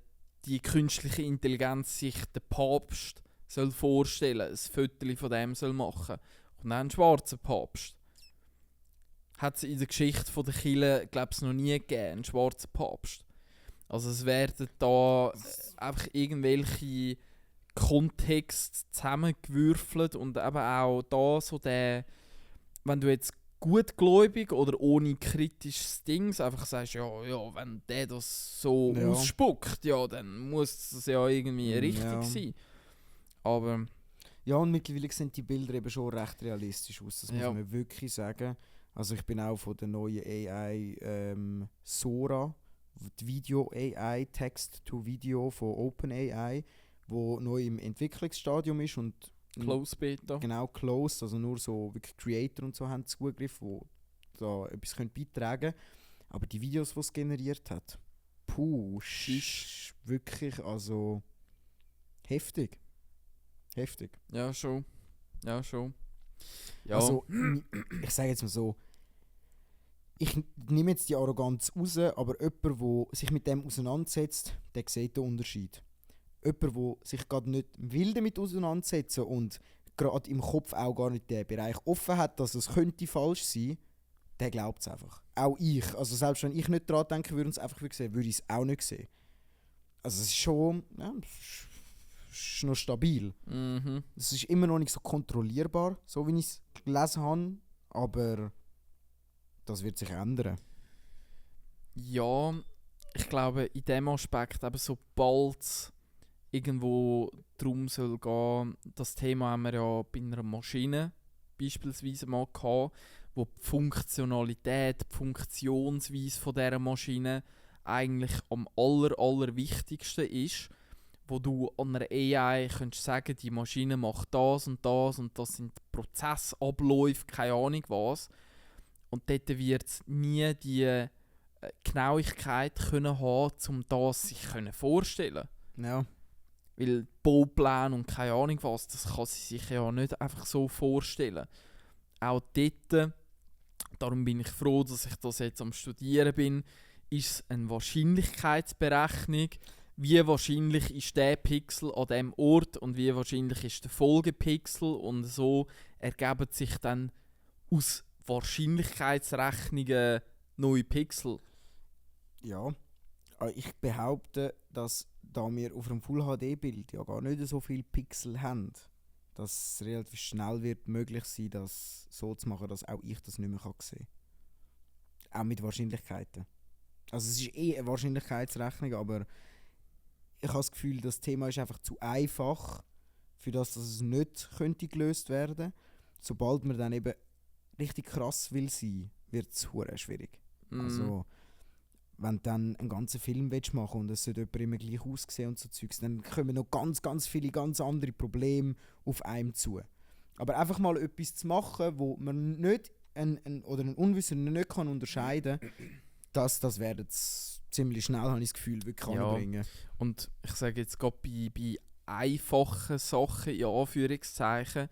die künstliche Intelligenz sich den Papst soll vorstellen, ein Foto von dem soll machen und dann einen schwarzen Papst. hat es in der Geschichte von der Kirche, glaube ich, noch nie gegeben, einen schwarzen Papst. Also es werden da einfach irgendwelche Kontexte zusammengewürfelt und eben auch da so der, wenn du jetzt gutgläubig oder ohne kritisches Ding einfach sagst, ja, wenn der das so ausspuckt, ja, dann muss das ja irgendwie richtig sein. Aber ja, und mittlerweile sehen die Bilder eben schon recht realistisch aus, das muss man wirklich sagen. Also ich bin auch von der neuen AI Sora, die Video-AI, Text-to-Video von OpenAI, wo neu im Entwicklungsstadium ist und Close Beta. Genau, closed, also nur so wirklich Creator und so haben Zugriff, die da etwas beitragen können. Aber die Videos, die es generiert hat, ist wirklich, also heftig. Heftig. Ja, schon. Ja. Also, ich sage jetzt mal so, ich nehme jetzt die Arroganz raus, aber jemand, der sich mit dem auseinandersetzt, der sieht den Unterschied. Jemand, der sich gerade nicht will damit auseinandersetzen und gerade im Kopf auch gar nicht den Bereich offen hat, dass es könnte falsch sein, der glaubt es einfach. Auch ich. Also selbst wenn ich nicht daran denken würde und es einfach sehen, würde ich es auch nicht sehen. Also es ist schon, ist noch stabil. Es ist immer noch nicht so kontrollierbar, so wie ich es gelesen habe, aber das wird sich ändern. Ja, ich glaube in dem Aspekt, eben sobald es irgendwo darum soll gehen, das Thema haben wir ja bei einer Maschine beispielsweise mal gehabt, wo die Funktionalität, die Funktionsweise von dieser Maschine eigentlich am allerwichtigsten ist, wo du an einer AI könntest sagen, die Maschine macht das und das sind Prozessabläufe, keine Ahnung was. Und dort wird es nie die Genauigkeit können haben, um das sich vorstellen. Ja. Weil Baupläne und keine Ahnung was, das kann sie sich ja nicht einfach so vorstellen. Auch dort, darum bin ich froh, dass ich das jetzt am Studieren bin, ist es eine Wahrscheinlichkeitsberechnung. Wie wahrscheinlich ist der Pixel an diesem Ort und wie wahrscheinlich ist der Folgepixel, und so ergeben sich dann aus Wahrscheinlichkeitsrechnungen neue Pixel. Ja, ich behaupte, dass da wir auf einem Full-HD-Bild ja gar nicht so viele Pixel haben, dass es relativ schnell wird möglich sein, das so zu machen, dass auch ich das nicht mehr sehen kann. Auch mit Wahrscheinlichkeiten. Also es ist eine Wahrscheinlichkeitsrechnung, aber ich habe das Gefühl, das Thema ist einfach zu einfach, für das, dass es nicht könnte gelöst werden. Sobald man dann eben richtig krass will sein, wird es verdammt schwierig. Also, wenn du dann einen ganzen Film machen willst und es sollte jemand immer gleich aussehen und so Zeugs, dann kommen noch ganz viele ganz andere Probleme auf einem zu. Aber einfach mal etwas zu machen, wo man nicht oder ein Unwissender nicht kann unterscheiden kann, das werden sie ziemlich schnell, habe ich das Gefühl, wirklich anbringen. Und ich sage jetzt gerade bei einfachen Sachen, in Anführungszeichen,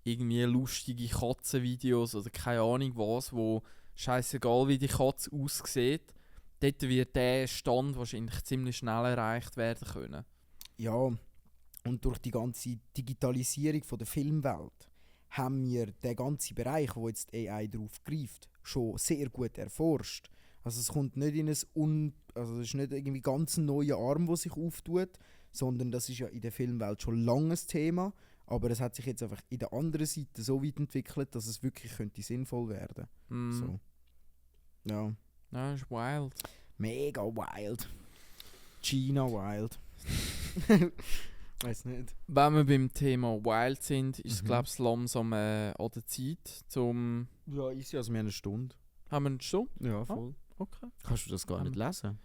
irgendwie lustige Katzenvideos oder keine Ahnung was, wo scheißegal wie die Katze aussieht, dort wird der Stand wahrscheinlich ziemlich schnell erreicht werden können. Ja, und durch die ganze Digitalisierung von der Filmwelt haben wir den ganzen Bereich, wo jetzt die AI drauf greift, schon sehr gut erforscht. Also es kommt nicht in also es ist nicht irgendwie ganz ein neuer Arm, der sich auftut, sondern das ist ja in der Filmwelt schon lange ein Thema, aber es hat sich jetzt einfach in der anderen Seite so weit entwickelt, dass es wirklich könnte sinnvoll werden. So. Ja. Ja, das ist wild. Mega wild. China wild. Weiß nicht. Wenn wir beim Thema wild sind, ist es glaube ich langsam an der Zeit zum... Ja, easy, also wir haben eine Stunde. Haben wir eine Stunde? Ja, voll. Okay. Kannst du das gar nicht lesen?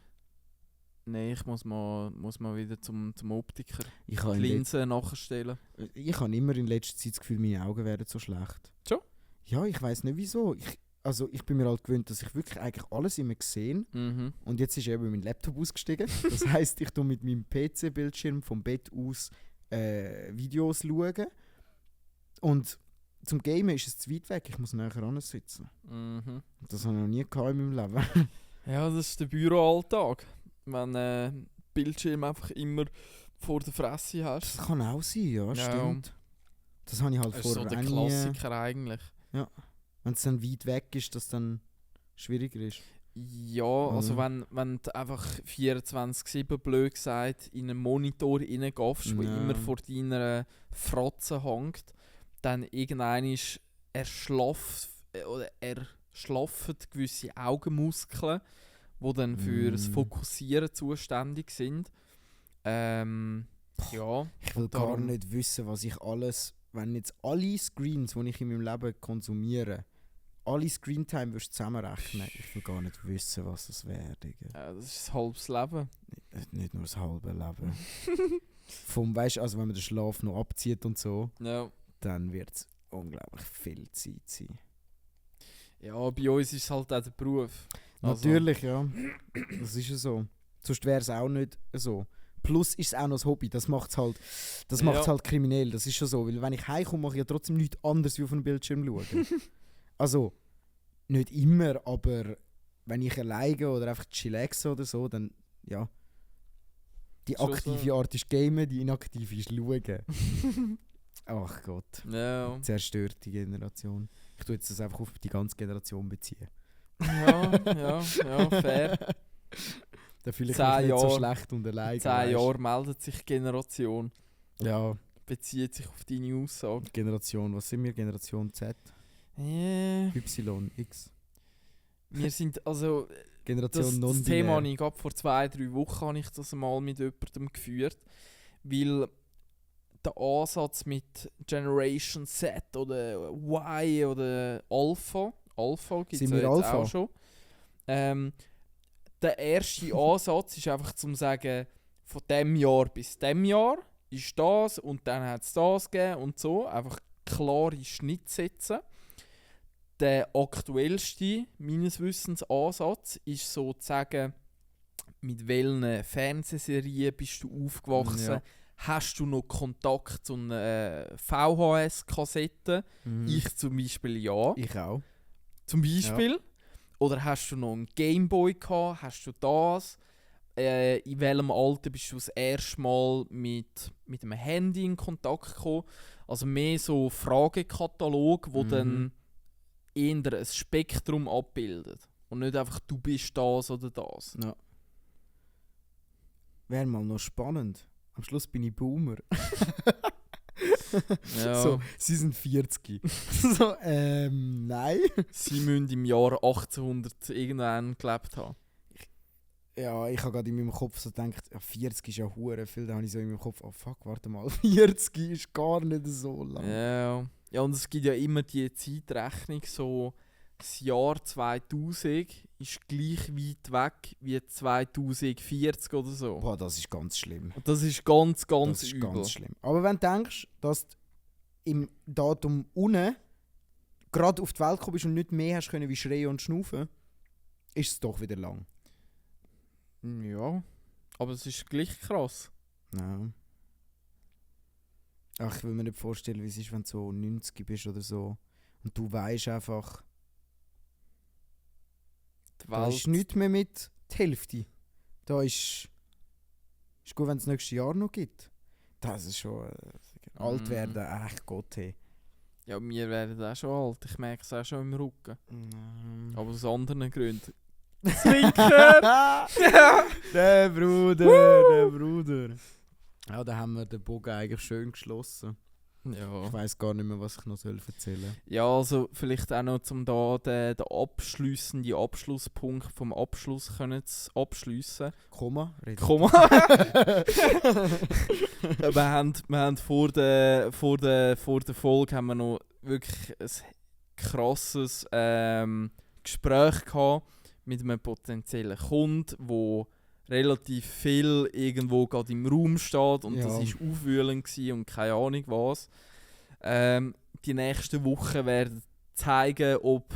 Nein, ich muss mal wieder zum Optiker. Ich die Linse nachstellen. Ich habe immer in letzter Zeit das Gefühl, meine Augen werden so schlecht. Schon? Ja, ich weiß nicht wieso. Ich bin mir halt gewöhnt, dass ich wirklich eigentlich alles immer sehe. Und jetzt ist eben mein Laptop ausgestiegen. Das heisst, ich schaue mit meinem PC-Bildschirm vom Bett aus Videos schauen. Und zum Gamen ist es zu weit weg. Ich muss näher ran sitzen. Das habe ich noch nie gehabt in meinem Leben. Ja, das ist der Büroalltag. Wenn Bildschirm einfach immer vor der Fresse hast. Das kann auch sein, ja, stimmt. Das habe ich halt vorher vorher so der Klassiker eigentlich. Ja. wenn es dann weit weg ist, dass dann schwieriger ist. Ja, also wenn du einfach 24/7 blöd gesagt in einen Monitor reingehst, der Ja. immer vor deiner Fratze hängt, dann irgendwann erschlaffen gewisse Augenmuskeln, die dann für das Fokussieren zuständig sind. Ja. Ich will gar nicht wissen, was ich alles, wenn jetzt alle Screens, die ich in meinem Leben konsumiere, alle Screentime würdest du zusammenrechnen, ich will gar nicht wissen, was das wäre, Digga. Ja, das ist ein halbes Leben. Nicht nur das halbe Leben. Also wenn man den Schlaf noch abzieht und so, Ja. dann wird es unglaublich viel Zeit sein. Ja, bei uns ist es halt auch der Beruf. Also, Natürlich, ja. Das ist ja so. Sonst wäre es auch nicht so. Plus ist es auch noch ein Hobby, das macht es halt kriminell, das ist schon so. Weil wenn ich heimkomme, mache ich ja trotzdem nichts anderes, wie auf einem Bildschirm schauen. Also, nicht immer, aber wenn ich alleine oder einfach chillaxe oder so, dann, ja. Die Schon aktive so. Art ist gamen, die inaktive ist schauen. Ach Gott, Ja. zerstörte Generation. Ich tue jetzt das einfach auf die ganze Generation beziehen. Ja, fair. Da fühle ich 10 mich nicht so Jahre. schlecht und alleine. 10 Jahre meldet sich Generation. Ja, Bezieht sich auf deine Aussage. Generation, was sind wir? Generation Z, Y, X. Wir sind, also, Generation das non-binär. Thema habe ich gerade vor 2-3 Wochen habe ich das mal mit jemandem geführt. Weil der Ansatz mit Generation Z oder Y oder Alpha gibt es Sind ja wir jetzt Alpha? auch schon. Der erste Ansatz ist einfach zum sagen, von dem Jahr bis dem Jahr ist das und dann hat es das gegeben und so. Einfach klare Schnitte setzen. Der aktuellste, meines Wissens, Ansatz ist so zu sagen, mit welchen Fernsehserien bist du aufgewachsen? Ja. Hast du noch Kontakt zu einer VHS-Kassette? Ich zum Beispiel ja. Ich auch. Zum Beispiel. Oder hast du noch einen Gameboy gehabt? Hast du das? In welchem Alter bist du das erste Mal mit einem Handy in Kontakt gekommen? Also mehr so Fragekatalog, wo dann eher ein Spektrum abbildet. Und nicht einfach, du bist das oder das. Ja. Wäre mal noch spannend. Am Schluss bin ich Boomer. Ja. So, sie sind 40. So, nein. Sie müssen im Jahr 1800 irgendwann gelebt haben. Ja, ich habe gerade in meinem Kopf so gedacht, ja, 40 ist ja hure viel. Da habe ich so in meinem Kopf, oh fuck, warte mal, 40 ist gar nicht so lang. Ja, und es gibt ja immer die Zeitrechnung, so das Jahr 2000 ist gleich weit weg wie 2040 oder so. Boah, das ist ganz schlimm. Und das ist ganz, ganz Das ist übel. ganz schlimm. Aber wenn du denkst, dass du im Datum unten gerade auf die Welt gekommen bist und nicht mehr hast können wie schreien und schnaufen, ist es doch wieder lang. Ja, aber es ist gleich krass. Ja. Ach, ich will mir nicht vorstellen, wie es ist, wenn du so 90 bist oder so. Und du weißt einfach, Die da Welt, ist nichts mehr mit die Hälfte. Da ist gut, wenn es das nächste Jahr noch gibt. Das ist schon alt werden, ach Gott, hey. ja, wir werden auch schon alt. Ich merke es auch schon im Rücken. Aber aus anderen Gründen. Der Bruder. Ja, da haben wir den Bogen eigentlich schön geschlossen. Ja. Ich weiss gar nicht mehr, was ich noch erzählen soll. Ja, also vielleicht auch noch, um da den abschliessenden Abschlusspunkt vom Abschluss können zu abschliessen. Komma? Red. Komma. wir haben vor der Folge haben wir noch wirklich ein krasses Gespräch gehabt mit einem potenziellen Kunden, wo relativ viel irgendwo gerade im Raum steht und Ja. das war aufwühlend gewesen und keine Ahnung was. Die nächsten Wochen werden zeigen, ob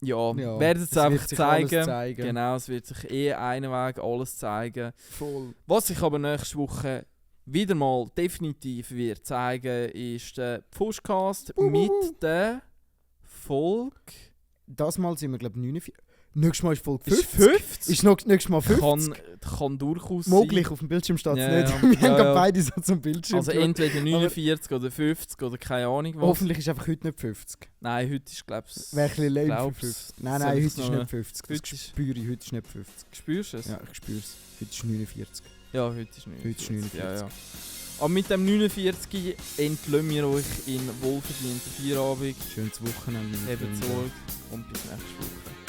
werden es einfach wird sich alles zeigen. zeigen. Genau, es wird sich einen Weg alles zeigen. Voll. Was sich aber nächste Woche wieder mal definitiv wird zeigen, ist der Pfuschcast mit der Folge. Das Mal sind wir, glaube ich, Nächstes Mal ist Folge Ist 50. 50? Ist nächstes Mal 50. Kann durchaus Möglich, auf dem Bildschirm steht es Ja, nicht. ja. Wir haben Ja, gerade ja. beide so zum Bildschirm Also geschaut. entweder 49 oder 50 oder keine Ahnung was. Hoffentlich ist einfach heute nicht 50. Nein, heute ist glaube ich... Wäre ein bisschen lame für glaub's. 50. Nein, Soll heute ich's ist noch- nicht 50. Das Heute ist- spüre ich, heute ist nicht 50. Spürst du es? Ja, ich spüre es. Heute ist 49. Ja, heute ist 49. Heute ist 49. Ja, ja. Aber mit dem 49 entlösen wir euch in wohlverdienten Feierabend. Schönes Wochenende. Eben zurück und bis nächste Woche.